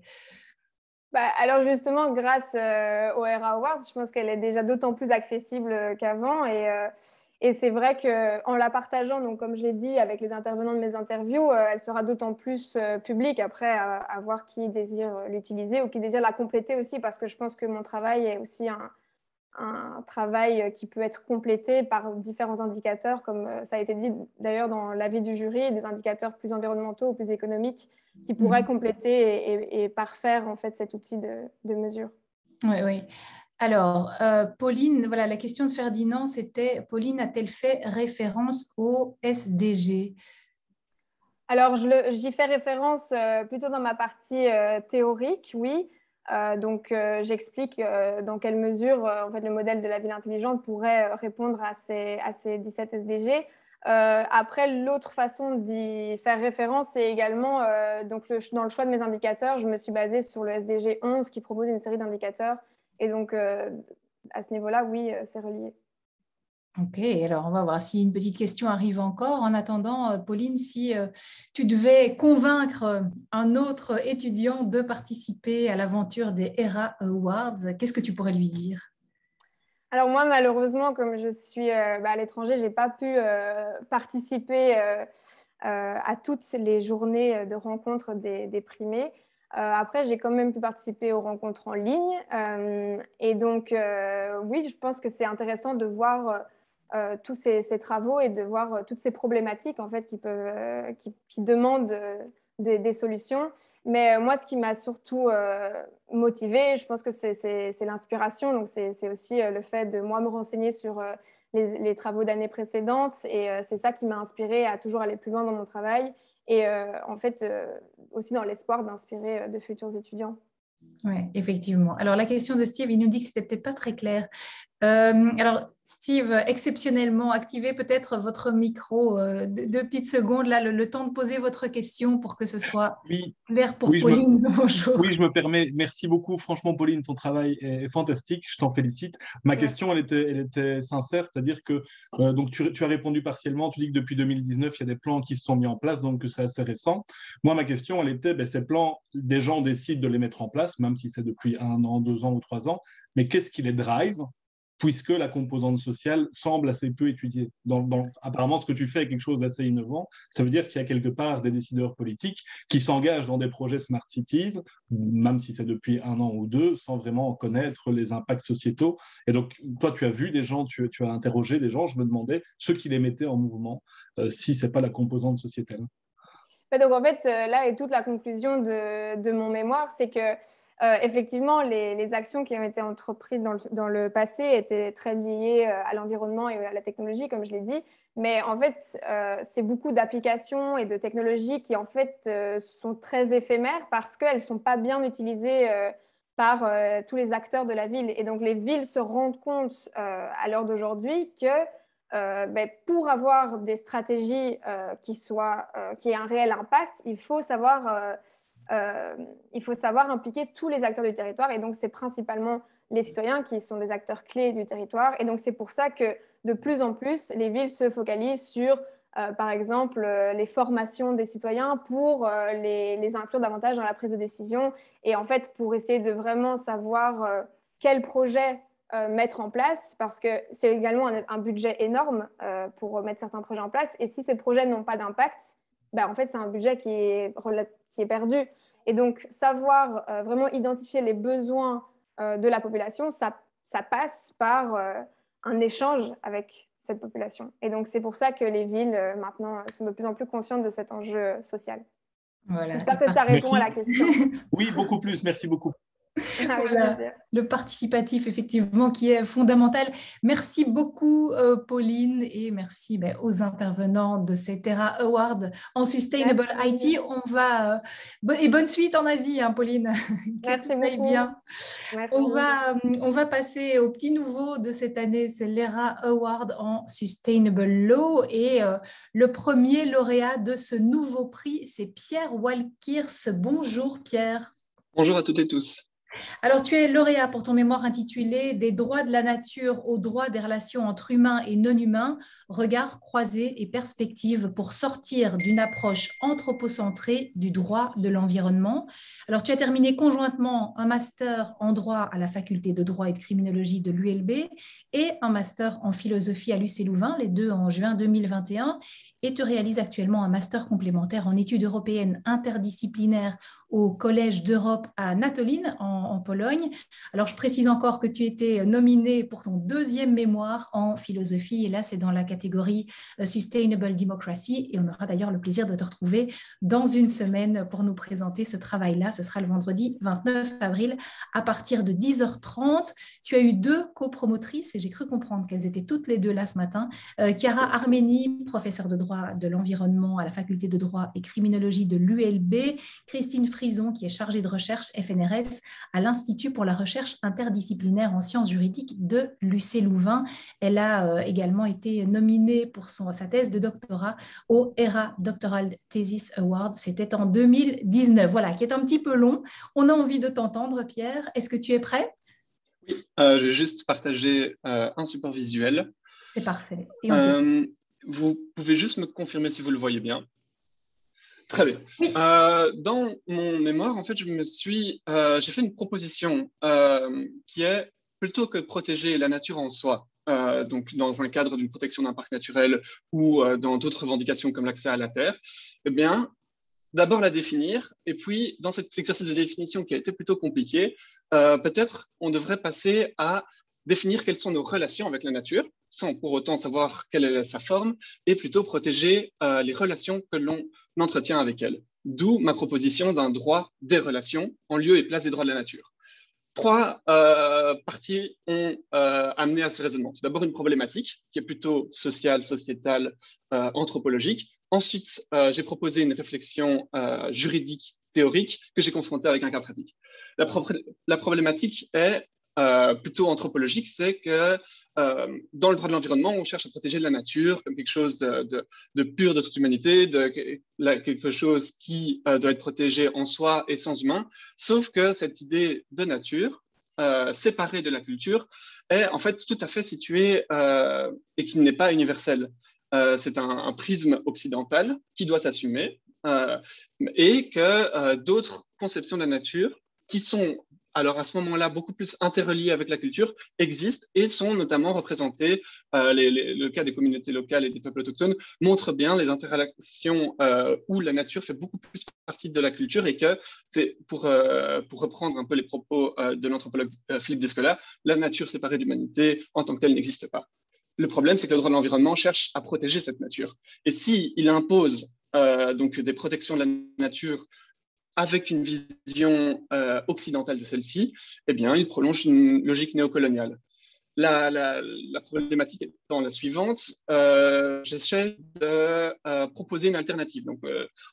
Alors justement, grâce au ERA Awards, je pense qu'elle est déjà d'autant plus accessible qu'avant et c'est vrai qu'en la partageant, donc comme je l'ai dit, avec les intervenants de mes interviews, elle sera d'autant plus publique après à voir qui désire l'utiliser ou qui désire la compléter aussi parce que je pense que mon travail est aussi un travail qui peut être complété par différents indicateurs, comme ça a été dit d'ailleurs dans l'avis du jury, des indicateurs plus environnementaux ou plus économiques qui pourraient compléter et parfaire en fait cet outil de mesure. Oui. Alors, Pauline, voilà, la question de Ferdinand, c'était, Pauline a-t-elle fait référence au SDG? Alors, j'y fais référence plutôt dans ma partie théorique, oui. J'explique dans quelle mesure en fait, le modèle de la ville intelligente pourrait répondre à ces 17 SDG. Après, l'autre façon d'y faire référence, c'est également dans le choix de mes indicateurs, je me suis basée sur le SDG 11 qui propose une série d'indicateurs. Et donc, à ce niveau-là, oui, c'est relié. Ok, alors on va voir si une petite question arrive encore. En attendant, Pauline, si tu devais convaincre un autre étudiant de participer à l'aventure des ERA Awards, qu'est-ce que tu pourrais lui dire? Alors moi, malheureusement, comme je suis à l'étranger, je n'ai pas pu participer à toutes les journées de rencontres des primés. Après, j'ai quand même pu participer aux rencontres en ligne. Et donc, oui, je pense que c'est intéressant de voir tous ces travaux et de voir toutes ces problématiques en fait, qui demandent des solutions. Mais moi, ce qui m'a surtout motivée, je pense que c'est l'inspiration. Donc, c'est aussi le fait de moi me renseigner sur les travaux d'années précédentes. Et c'est ça qui m'a inspirée à toujours aller plus loin dans mon travail. Et en fait, aussi dans l'espoir d'inspirer de futurs étudiants. Oui, effectivement. Alors, la question de Steve, il nous dit que c'était peut-être pas très clair. Alors, Steve, exceptionnellement, activez peut-être votre micro 2 petites secondes, là, le temps de poser votre question pour que ce soit clair pour Pauline. Bonjour. Oui, je me permets. Merci beaucoup. Franchement, Pauline, ton travail est fantastique. Je t'en félicite. Ma question, elle était sincère, c'est-à-dire que donc tu as répondu partiellement. Tu dis que depuis 2019, il y a des plans qui se sont mis en place, donc que c'est assez récent. Moi, ma question, elle était, ces plans, des gens décident de les mettre en place, même si c'est depuis 1 an, 2 ans ou 3 ans. Mais qu'est-ce qui les drive ? Puisque la composante sociale semble assez peu étudiée. Apparemment, ce que tu fais est quelque chose d'assez innovant. Ça veut dire qu'il y a quelque part des décideurs politiques qui s'engagent dans des projets Smart Cities, même si c'est depuis 1 an ou 2, sans vraiment connaître les impacts sociétaux. Et donc, toi, tu as vu des gens, tu as interrogé des gens. Je me demandais ceux qui les mettaient en mouvement, si ce n'est pas la composante sociétale. Donc, en fait, là est toute la conclusion de mon mémoire, c'est que effectivement, les actions qui ont été entreprises dans le passé étaient très liées à l'environnement et à la technologie, comme je l'ai dit. Mais en fait, c'est beaucoup d'applications et de technologies qui, en fait, sont très éphémères parce qu'elles ne sont pas bien utilisées par tous les acteurs de la ville. Et donc, les villes se rendent compte à l'heure d'aujourd'hui que pour avoir des stratégies qui aient un réel impact, il faut savoir impliquer tous les acteurs du territoire. Et donc, c'est principalement les citoyens qui sont des acteurs clés du territoire. Et donc, c'est pour ça que de plus en plus, les villes se focalisent sur, par exemple, les formations des citoyens pour les inclure davantage dans la prise de décision. Et en fait, pour essayer de vraiment savoir quel projet mettre en place, parce que c'est également un budget énorme pour mettre certains projets en place. Et si ces projets n'ont pas d'impact, en fait, c'est un budget qui est perdu. Et donc, savoir vraiment identifier les besoins de la population, ça passe par un échange avec cette population. Et donc, c'est pour ça que les villes, maintenant, sont de plus en plus conscientes de cet enjeu social. Voilà. J'espère que ça répond à la question. Oui, beaucoup plus. Merci beaucoup. Voilà, le participatif, effectivement, qui est fondamental. Merci beaucoup, Pauline, et merci aux intervenants de ces ERA Awards en Sustainable IT. On va, et bonne suite en Asie, hein, Pauline. Merci beaucoup. Bien. Merci. On va passer au petit nouveau de cette année, c'est l'ERA Award en Sustainable Law. Et le premier lauréat de ce nouveau prix, c'est Pierre Walkiers. Bonjour, Pierre. Bonjour à toutes et tous. Alors, tu es lauréat pour ton mémoire intitulé « Des droits de la nature aux droits des relations entre humains et non-humains, regards croisés et perspectives pour sortir d'une approche anthropocentrée du droit de l'environnement ». Alors, tu as terminé conjointement un master en droit à la faculté de droit et de criminologie de l'ULB et un master en philosophie à l'UC Louvain, les deux en juin 2021, et tu réalises actuellement un master complémentaire en études européennes interdisciplinaires au Collège d'Europe à Natoline, en Pologne. Alors, je précise encore que tu étais nominé pour ton deuxième mémoire en philosophie, et là, c'est dans la catégorie Sustainable Democracy, et on aura d'ailleurs le plaisir de te retrouver dans une semaine pour nous présenter ce travail-là. Ce sera le vendredi 29 avril à partir de 10h30. Tu as eu 2 copromotrices, et j'ai cru comprendre qu'elles étaient toutes les 2 là ce matin. Chiara Armeni, professeure de droit de l'environnement à la faculté de droit et criminologie de l'ULB, Christine Frison, qui est chargée de recherche FNRS à l'Institut pour la recherche interdisciplinaire en sciences juridiques de l'UC Louvain. Elle a également été nominée pour sa thèse de doctorat au ERA Doctoral Thesis Award. C'était en 2019. Voilà, qui est un petit peu long. On a envie de t'entendre, Pierre. Est-ce que tu es prêt ? Oui, je vais juste partager un support visuel. C'est parfait. Et vous pouvez juste me confirmer si vous le voyez bien. Très bien. Oui. Dans mon mémoire, en fait, j'ai fait une proposition qui est plutôt que de protéger la nature en soi, donc dans un cadre d'une protection d'un parc naturel ou dans d'autres revendications comme l'accès à la terre, eh bien, d'abord la définir, et puis dans cet exercice de définition qui a été plutôt compliqué, peut-être on devrait passer à définir quelles sont nos relations avec la nature, sans pour autant savoir quelle est sa forme, et plutôt protéger les relations que l'on entretient avec elle. D'où ma proposition d'un droit des relations en lieu et place des droits de la nature. Trois parties ont amené à ce raisonnement. Tout d'abord, une problématique qui est plutôt sociale, sociétale, anthropologique. Ensuite, j'ai proposé une réflexion juridique, théorique, que j'ai confrontée avec un cas pratique. La problématique est plutôt anthropologique, c'est que dans le droit de l'environnement, on cherche à protéger la nature comme quelque chose de pur de toute humanité, quelque chose qui doit être protégé en soi et sans humain, sauf que cette idée de nature, séparée de la culture, est en fait tout à fait située et qui n'est pas universelle. C'est un prisme occidental qui doit s'assumer et que d'autres conceptions de la nature qui sont alors à ce moment-là, beaucoup plus interreliés avec la culture, existent et sont notamment représentés. Le cas des communautés locales et des peuples autochtones montre bien les interactions où la nature fait beaucoup plus partie de la culture et que, c'est pour reprendre un peu les propos de l'anthropologue Philippe Descola, la nature séparée d'humanité en tant que telle n'existe pas. Le problème, c'est que le droit de l'environnement cherche à protéger cette nature. Et s'il impose donc des protections de la nature avec une vision occidentale de celle-ci, eh bien, il prolonge une logique néocoloniale. La problématique étant la suivante, j'essaie de proposer une alternative. Donc,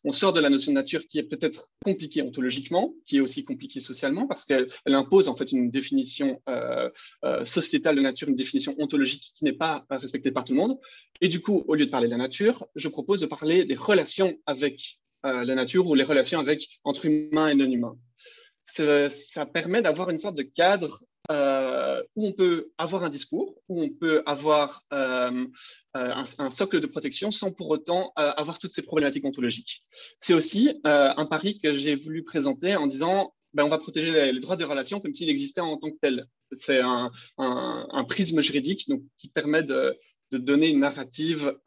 on sort de la notion de nature qui est peut-être compliquée ontologiquement, qui est aussi compliquée socialement, parce qu'elle impose en fait une définition sociétale de nature, une définition ontologique qui n'est pas respectée par tout le monde. Et du coup, au lieu de parler de la nature, je propose de parler des relations avec la nature ou les relations entre humains et non humains. Ça permet d'avoir une sorte de cadre où on peut avoir un discours, où on peut avoir un socle de protection sans pour autant avoir toutes ces problématiques ontologiques. C'est aussi un pari que j'ai voulu présenter en disant on va protéger les droits des relations comme s'il existait en tant que tel. C'est un prisme juridique donc, qui permet de donner une narrative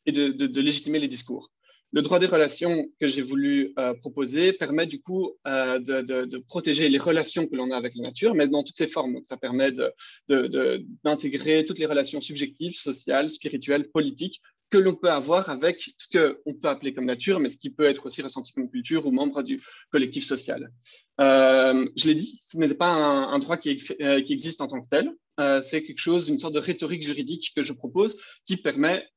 et de légitimer les discours. Le droit des relations que j'ai voulu proposer permet du coup de protéger les relations que l'on a avec la nature, mais dans toutes ses formes. Donc, ça permet d'intégrer toutes les relations subjectives, sociales, spirituelles, politiques que l'on peut avoir avec ce qu'on peut appeler comme nature, mais ce qui peut être aussi ressenti comme culture ou membre du collectif social. Je l'ai dit, ce n'est pas un droit qui existe en tant que tel. C'est quelque chose, une sorte de rhétorique juridique que je propose qui permet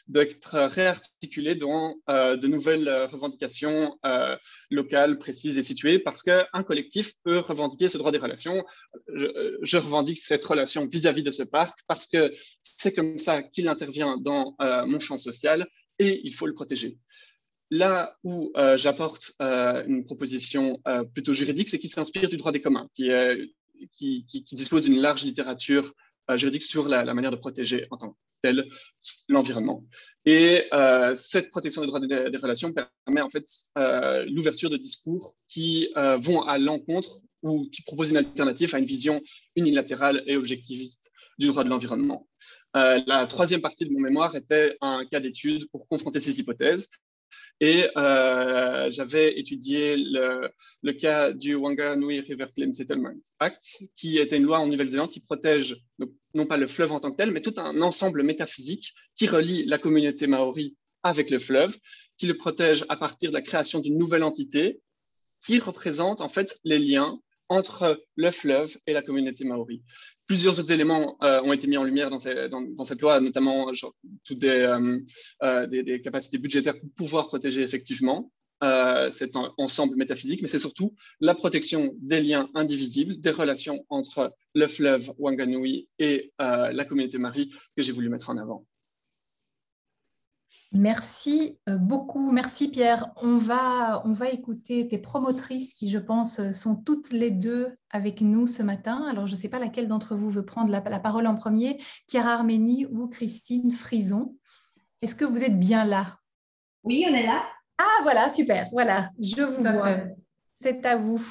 d'être réarticulé dans de nouvelles revendications locales, précises et situées, parce qu'un collectif peut revendiquer ce droit des relations. Je revendique cette relation vis-à-vis de ce parc parce que c'est comme ça qu'il intervient dans mon champ social et il faut le protéger. Là où j'apporte une proposition plutôt juridique, c'est qu'il s'inspire du droit des communs, qui dispose d'une large littérature juridique sur la manière de protéger en tant que tel l'environnement. Et cette protection des droits des relations permet en fait l'ouverture de discours qui vont à l'encontre ou qui proposent une alternative à une vision unilatérale et objectiviste du droit de l'environnement. La troisième partie de mon mémoire était un cas d'étude pour confronter ces hypothèses. Et j'avais étudié le cas du Wanganui River Claim Settlement Act, qui était une loi en Nouvelle-Zélande qui protège donc, non pas le fleuve en tant que tel, mais tout un ensemble métaphysique qui relie la communauté maori avec le fleuve, qui le protège à partir de la création d'une nouvelle entité qui représente en fait les liens entre le fleuve et la communauté maori. Plusieurs autres éléments ont été mis en lumière dans cette loi, notamment toutes des capacités budgétaires pour pouvoir protéger effectivement cet ensemble métaphysique, mais c'est surtout la protection des liens indivisibles, des relations entre le fleuve Wanganui et la communauté maori que j'ai voulu mettre en avant. Merci beaucoup. Merci Pierre. On va écouter tes promotrices qui, je pense, sont toutes les deux avec nous ce matin. Alors, je ne sais pas laquelle d'entre vous veut prendre la parole en premier, Chiara Armeni ou Christine Frison. Est-ce que vous êtes bien là? Oui, on est là. Ah, voilà, super. Voilà, je vous vois. C'est à vous.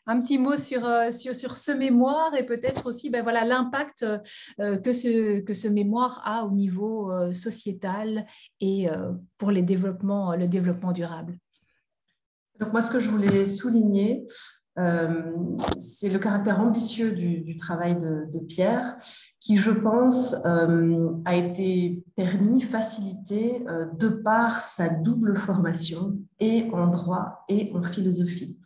Un petit mot sur ce mémoire et peut-être aussi voilà, l'impact que ce mémoire a au niveau sociétal et pour le développement durable. Donc moi, ce que je voulais souligner, c'est le caractère ambitieux du travail de Pierre, qui, je pense, a été facilité de par sa double formation, et en droit et en philosophie.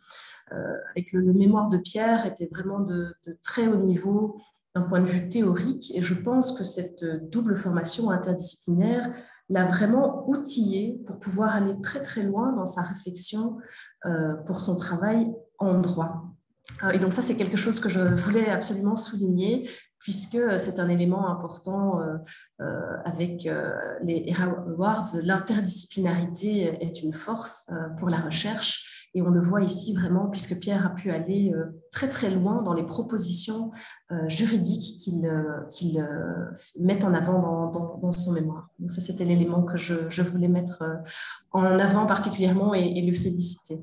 Avec le mémoire de Pierre était vraiment de très haut niveau d'un point de vue théorique, et je pense que cette double formation interdisciplinaire l'a vraiment outillé pour pouvoir aller très très loin dans sa réflexion pour son travail en droit. Et donc ça, c'est quelque chose que je voulais absolument souligner, puisque c'est un élément important avec les ERA Awards. L'interdisciplinarité est une force pour la recherche, et on le voit ici vraiment, puisque Pierre a pu aller très très loin dans les propositions juridiques qu'il met en avant dans son mémoire. Donc ça, c'était l'élément que je voulais mettre en avant particulièrement et le féliciter.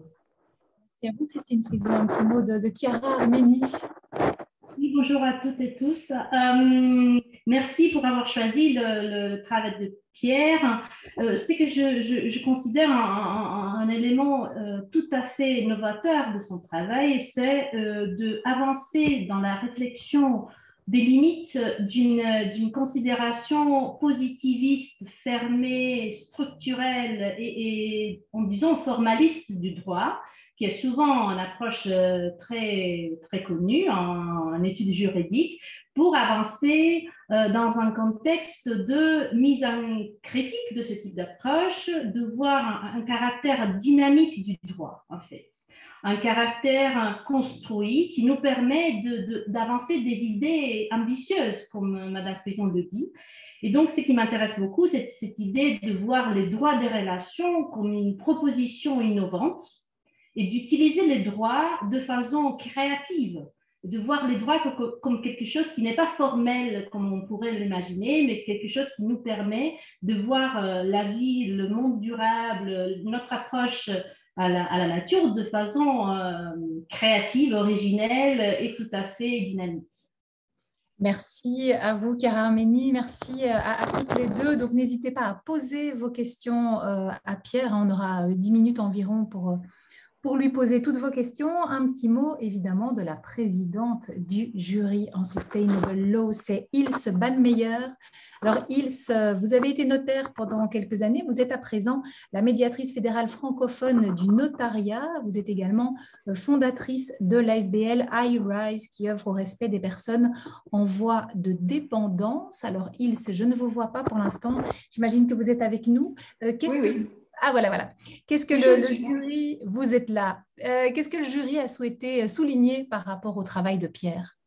C'est à vous, Christine Frison, un petit mot de Chiara Armeni. Oui, bonjour à toutes et tous. Merci pour avoir choisi le travail de Pierre. Ce que je considère un élément tout à fait novateur de son travail, c'est d'avancer dans la réflexion des limites d'une considération positiviste, fermée, structurelle et en disant formaliste du droit, qui est souvent une approche très, très connue en études juridiques, pour avancer dans un contexte de mise en critique de ce type d'approche, de voir un caractère dynamique du droit, en fait. Un caractère construit qui nous permet d'avancer des idées ambitieuses, comme Madame Frison le dit. Et donc, ce qui m'intéresse beaucoup, c'est cette idée de voir les droits des relations comme une proposition innovante, et d'utiliser les droits de façon créative, de voir les droits comme quelque chose qui n'est pas formel comme on pourrait l'imaginer, mais quelque chose qui nous permet de voir la vie, le monde durable, notre approche à la nature de façon créative, originelle et tout à fait dynamique. Merci à vous, Chiara Armeni. Merci à toutes les deux. Donc, n'hésitez pas à poser vos questions à Pierre. On aura 10 minutes environ pour lui poser toutes vos questions. Un petit mot, évidemment, de la présidente du jury en Sustainable Law, c'est Ilse Bannmeyer. Alors, Ilse, vous avez été notaire pendant quelques années. Vous êtes à présent la médiatrice fédérale francophone du notariat. Vous êtes également fondatrice de l'ASBL iRise, qui œuvre au respect des personnes en voie de dépendance. Alors, Ilse, je ne vous vois pas pour l'instant. J'imagine que vous êtes avec nous. Oui. Ah, voilà. Qu'est-ce que le jury, vous êtes là, qu'est-ce que le jury a souhaité souligner par rapport au travail de Pierre?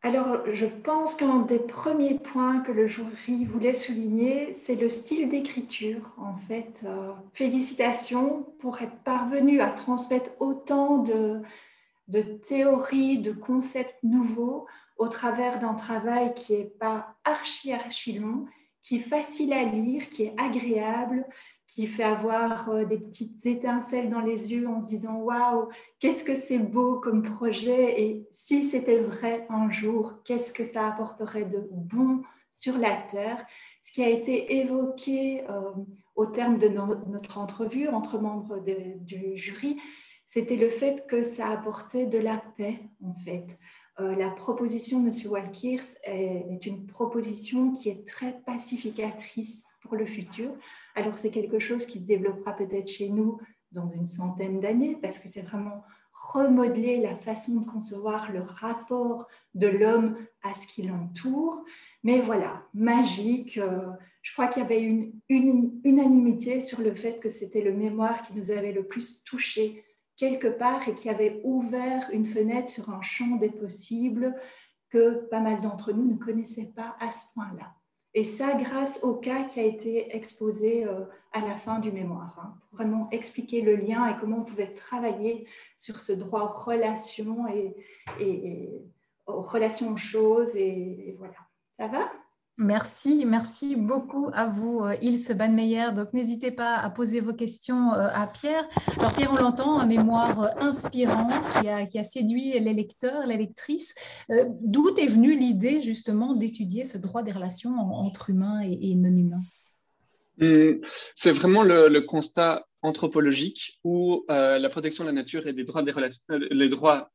Alors, je pense qu'un des premiers points que le jury voulait souligner, c'est le style d'écriture. En fait, félicitations pour être parvenu à transmettre autant de théories, de concepts nouveaux au travers d'un travail qui n'est pas archi long, qui est facile à lire, qui est agréable, qui fait avoir des petites étincelles dans les yeux en se disant « Waouh, qu'est-ce que c'est beau comme projet et si c'était vrai un jour, qu'est-ce que ça apporterait de bon sur la Terre ?» Ce qui a été évoqué au terme de notre entrevue entre membres du jury, c'était le fait que ça apportait de la paix, en fait. La proposition de M. Walkiers est une proposition qui est très pacificatrice pour le futur. Alors, c'est quelque chose qui se développera peut-être chez nous dans une centaine d'années, parce que c'est vraiment remodeler la façon de concevoir le rapport de l'homme à ce qui l'entoure. Mais voilà, magique. Je crois qu'il y avait une unanimité sur le fait que c'était le mémoire qui nous avait le plus touchés quelque part et qui avait ouvert une fenêtre sur un champ des possibles que pas mal d'entre nous ne connaissaient pas à ce point-là. Et ça, grâce au cas qui a été exposé à la fin du mémoire, hein, pour vraiment expliquer le lien et comment on pouvait travailler sur ce droit aux relations et aux relations aux choses. Et voilà. Ça va ? Merci beaucoup à vous, Ilse Bannmeyer. Donc, n'hésitez pas à poser vos questions à Pierre. Alors, Pierre, on l'entend, un mémoire inspirant qui a séduit les lecteurs, les lectrices. D'où est venue l'idée, justement, d'étudier ce droit des relations entre humains et non-humains? C'est vraiment le constat anthropologique où la protection de la nature et les droits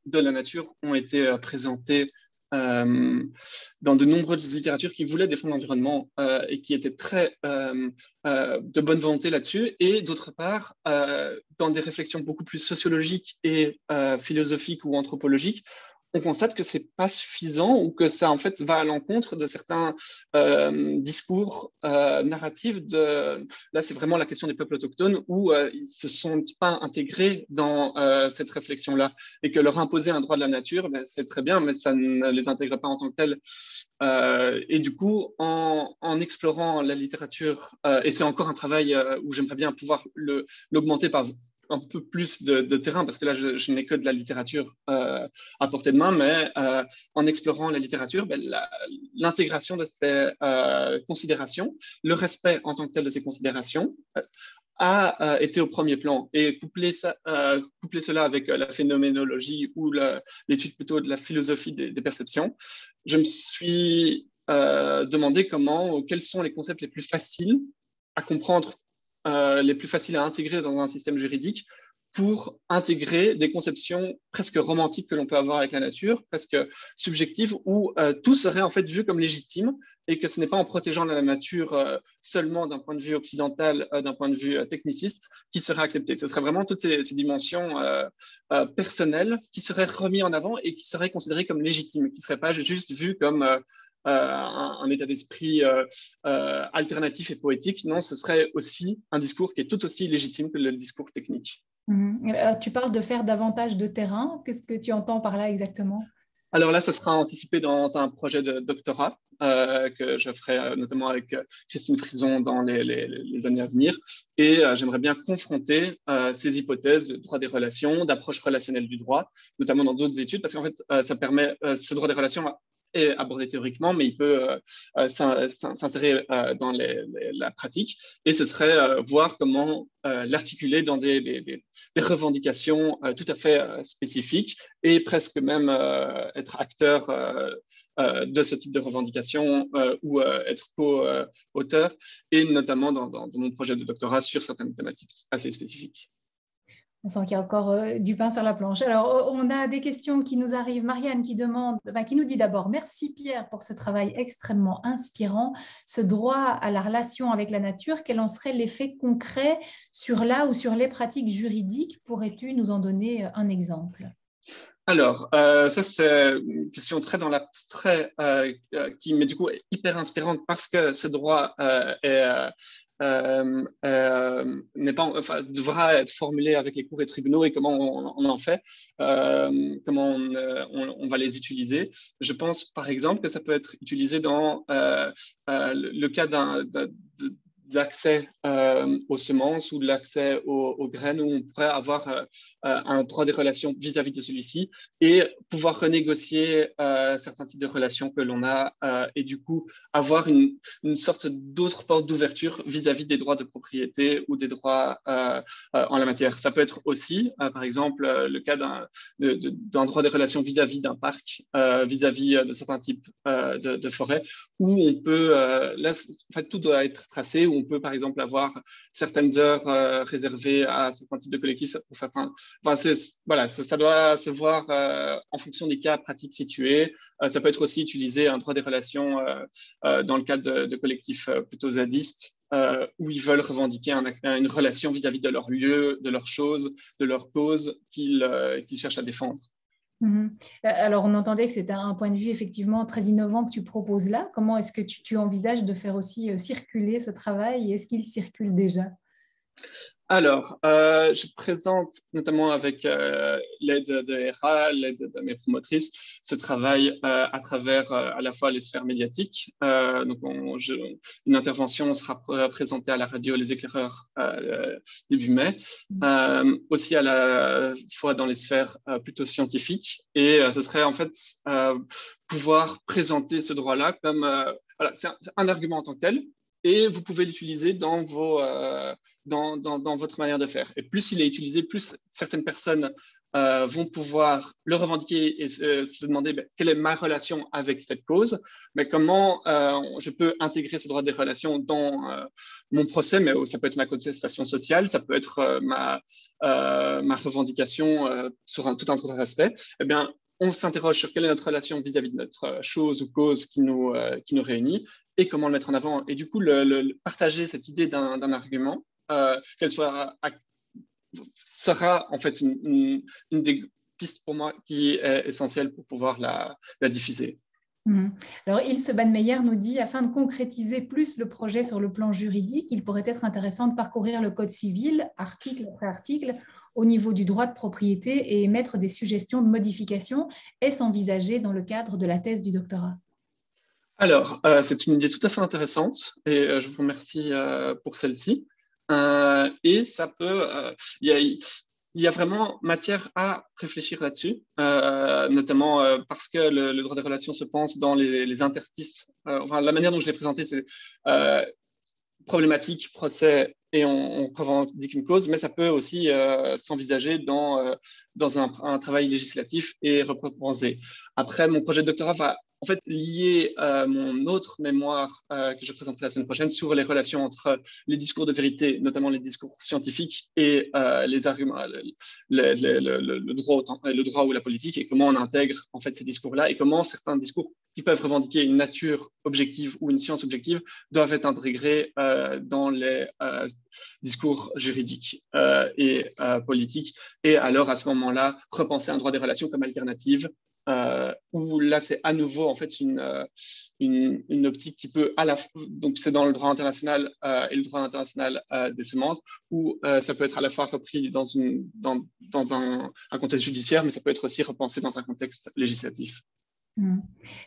de la nature ont été présentés dans de nombreuses littératures qui voulaient défendre l'environnement et qui étaient très de bonne volonté là-dessus, et d'autre part, dans des réflexions beaucoup plus sociologiques et philosophiques ou anthropologiques, on constate que c'est pas suffisant ou que ça en fait va à l'encontre de certains discours narratifs. Là, c'est vraiment la question des peuples autochtones où ils se sont pas intégrés dans cette réflexion-là, et que leur imposer un droit de la nature, ben, c'est très bien, mais ça ne les intègre pas en tant que tels. Et du coup, en explorant la littérature, et c'est encore un travail où j'aimerais bien pouvoir l'augmenter par un peu plus de terrain, parce que là, je n'ai que de la littérature à portée de main, mais en explorant la littérature, ben, l'intégration de ces considérations, le respect en tant que tel de ces considérations, a été au premier plan. Et coupler cela avec la phénoménologie ou l'étude plutôt de la philosophie des perceptions, je me suis demandé quels sont les concepts les plus faciles à comprendre, les plus faciles à intégrer dans un système juridique pour intégrer des conceptions presque romantiques que l'on peut avoir avec la nature, presque subjectives, où tout serait en fait vu comme légitime, et que ce n'est pas en protégeant la nature seulement d'un point de vue occidental, d'un point de vue techniciste, qui serait accepté. Ce serait vraiment toutes ces dimensions personnelles qui seraient remises en avant et qui seraient considérées comme légitimes, qui ne seraient pas juste vues comme un état d'esprit alternatif et poétique. Non, ce serait aussi un discours qui est tout aussi légitime que le discours technique. Alors, tu parles de faire davantage de terrain. Qu'est-ce que tu entends par là exactement? Alors là, ça sera anticipé dans un projet de doctorat que je ferai notamment avec Christine Frison dans les années à venir. Et j'aimerais bien confronter ces hypothèses de droit des relations, d'approche relationnelle du droit, notamment dans d'autres études, parce qu'en fait, ça permet, ce droit des relations est abordé théoriquement, mais il peut s'insérer dans la pratique, et ce serait voir comment l'articuler dans des revendications tout à fait spécifiques, et presque même être acteur de ce type de revendications ou être co-auteur, et notamment dans mon projet de doctorat sur certaines thématiques assez spécifiques. On sent qu'il y a encore du pain sur la planche. Alors, on a des questions qui nous arrivent. Marianne qui nous dit d'abord « Merci Pierre pour ce travail extrêmement inspirant. Ce droit à la relation avec la nature, quel en serait l'effet concret sur la ou sur les pratiques juridiques? Pourrais-tu nous en donner un exemple ?» Alors, ça c'est une question très dans l'abstrait qui, mais du coup, est hyper inspirante parce que ce droit devra être formulé avec les cours et tribunaux, et comment on en fait, comment on va les utiliser. Je pense par exemple que ça peut être utilisé dans le cas d'accès aux semences ou de l'accès aux graines, où on pourrait avoir un droit des relations vis-à-vis de celui-ci et pouvoir renégocier certains types de relations que l'on a, et du coup avoir une sorte d'autre porte d'ouverture vis-à-vis des droits de propriété ou des droits en la matière. Ça peut être aussi, par exemple, le cas d'un droit des relations vis-à-vis d'un parc, vis-à-vis de certains types de forêts, où on peut, là, en fait, tout doit être tracé, où on peut par exemple avoir certaines heures réservées à certains types de collectifs pour certains. Enfin, voilà, ça doit se voir en fonction des cas pratiques situés. Ça peut être aussi utilisé un droit des relations dans le cadre de collectifs plutôt zadistes, où ils veulent revendiquer une relation vis-à-vis de leur lieu, de leurs choses, de leur cause qu'ils cherchent à défendre. Alors, on entendait que c'était un point de vue effectivement très innovant que tu proposes là. Comment est-ce que tu envisages de faire aussi circuler ce travail, et est-ce qu'il circule déjà? Alors, je présente notamment avec l'aide de ERA, l'aide de mes promotrices, ce travail à travers à la fois les sphères médiatiques. Donc, une intervention sera présentée à la radio Les Éclaireurs début mai, aussi à la fois dans les sphères plutôt scientifiques. Et ce serait en fait pouvoir présenter ce droit-là comme voilà, c'est un argument en tant que tel. Et vous pouvez l'utiliser dans votre manière de faire. Et plus il est utilisé, plus certaines personnes vont pouvoir le revendiquer et se demander quelle est ma relation avec cette cause, mais comment je peux intégrer ce droit des relations dans mon procès, mais ça peut être ma contestation sociale, ça peut être ma revendication sur tout un autre aspect. Eh bien, on s'interroge sur quelle est notre relation vis-à-vis de notre chose ou cause qui nous réunit et comment le mettre en avant. Et du coup, partager cette idée d'un argument, qu'elle sera en fait une des pistes pour moi qui est essentielle pour pouvoir la diffuser. Alors, Ilse Bannmeyer nous dit, afin de concrétiser plus le projet sur le plan juridique, il pourrait être intéressant de parcourir le Code civil, article après article, au niveau du droit de propriété et émettre des suggestions de modification. Est-ce envisagé dans le cadre de la thèse du doctorat? Alors, c'est une idée tout à fait intéressante et je vous remercie pour celle-ci. Et ça peut... Il y a vraiment matière à réfléchir là-dessus, notamment parce que le droit des relations se pense dans les interstices. Enfin, la manière dont je l'ai présenté, c'est problématique, procès, et on revendique une cause, mais ça peut aussi s'envisager dans un travail législatif et reproposé. Après, mon projet de doctorat va en fait lier mon autre mémoire que je présenterai la semaine prochaine sur les relations entre les discours de vérité, notamment les discours scientifiques, et les arguments, le droit ou la politique, et comment on intègre en fait ces discours-là, et comment certains discours qui peuvent revendiquer une nature objective ou une science objective doivent être intégrés dans les discours juridiques et politiques, et alors à ce moment-là repenser un droit des relations comme alternative, où là c'est à nouveau en fait une optique qui peut donc c'est dans le droit international et le droit international des semences, où ça peut être à la fois repris dans un contexte judiciaire, mais ça peut être aussi repensé dans un contexte législatif.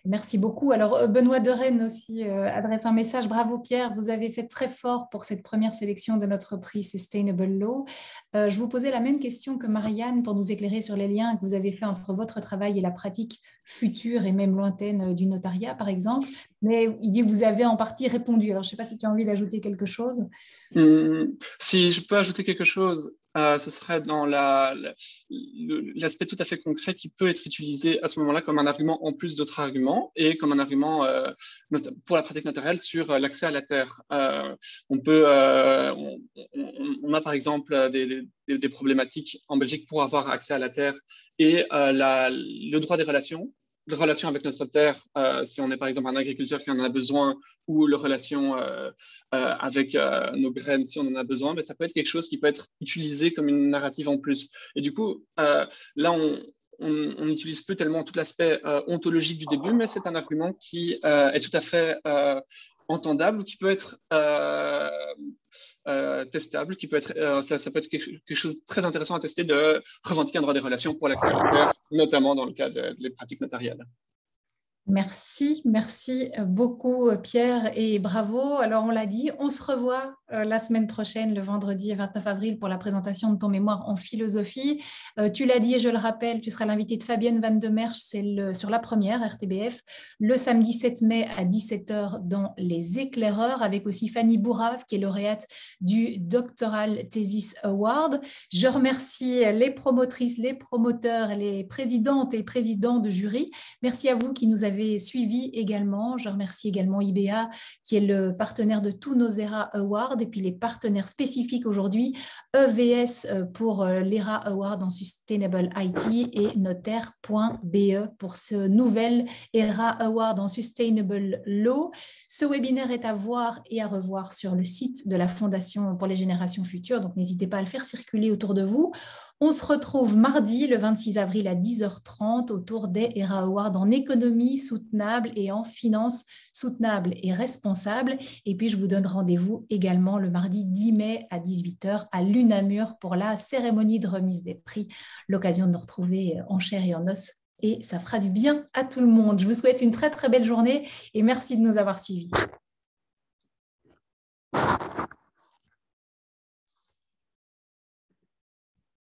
Merci beaucoup. Alors, Benoît de Rennes aussi adresse un message. Bravo Pierre, vous avez fait très fort pour cette première sélection de notre prix Sustainable Law. Je vous posais la même question que Marianne pour nous éclairer sur les liens que vous avez faits entre votre travail et la pratique future et même lointaine du notariat, par exemple. Mais il dit que vous avez en partie répondu. Alors, je ne sais pas si tu as envie d'ajouter quelque chose. Si je peux ajouter quelque chose, ce serait dans l'aspect tout à fait concret qui peut être utilisé à ce moment-là comme un argument en plus d'autres arguments et comme un argument pour la pratique notariale sur l'accès à la terre. On a par exemple des problématiques en Belgique pour avoir accès à la terre et le droit des relations avec notre terre, si on est par exemple un agriculteur qui en a besoin, ou les relations avec nos graines si on en a besoin, mais ça peut être quelque chose qui peut être utilisé comme une narrative en plus. Et du coup, là, on n'utilise plus tellement tout l'aspect ontologique du début, mais c'est un argument qui est tout à fait entendable, qui peut être testable, qui peut être, ça peut être quelque chose de très intéressant à tester, de revendiquer un droit des relations pour l'accès à la terre, notamment dans le cas des pratiques notariales. Merci beaucoup Pierre et bravo. Alors on l'a dit, on se revoit la semaine prochaine, le vendredi 29 avril pour la présentation de ton mémoire en philosophie. Tu l'as dit et je le rappelle, tu seras l'invité de Fabienne Van de Merch, c'est sur la première RTBF, le samedi 7 mai à 17h dans Les Éclaireurs, avec aussi Fanny Bourrave qui est lauréate du Doctoral Thesis Award. Je remercie les promotrices, les promoteurs, les présidentes et présidents de jury. Merci à vous qui nous avez suivi également. Je remercie également IBA qui est le partenaire de tous nos ERA Awards et puis les partenaires spécifiques aujourd'hui, EVS pour l'ERA Award en Sustainable IT et notaire.be pour ce nouvel ERA Award en Sustainable Law. Ce webinaire est à voir et à revoir sur le site de la Fondation pour les générations futures, donc n'hésitez pas à le faire circuler autour de vous. On se retrouve mardi, le 26 avril à 10h30 autour des ERA Awards en économie soutenable et en finance soutenable et responsable. Et puis, je vous donne rendez-vous également le mardi 10 mai à 18h à l'UNAMUR pour la cérémonie de remise des prix. L'occasion de nous retrouver en chair et en os. Et ça fera du bien à tout le monde. Je vous souhaite une très, très belle journée et merci de nous avoir suivis.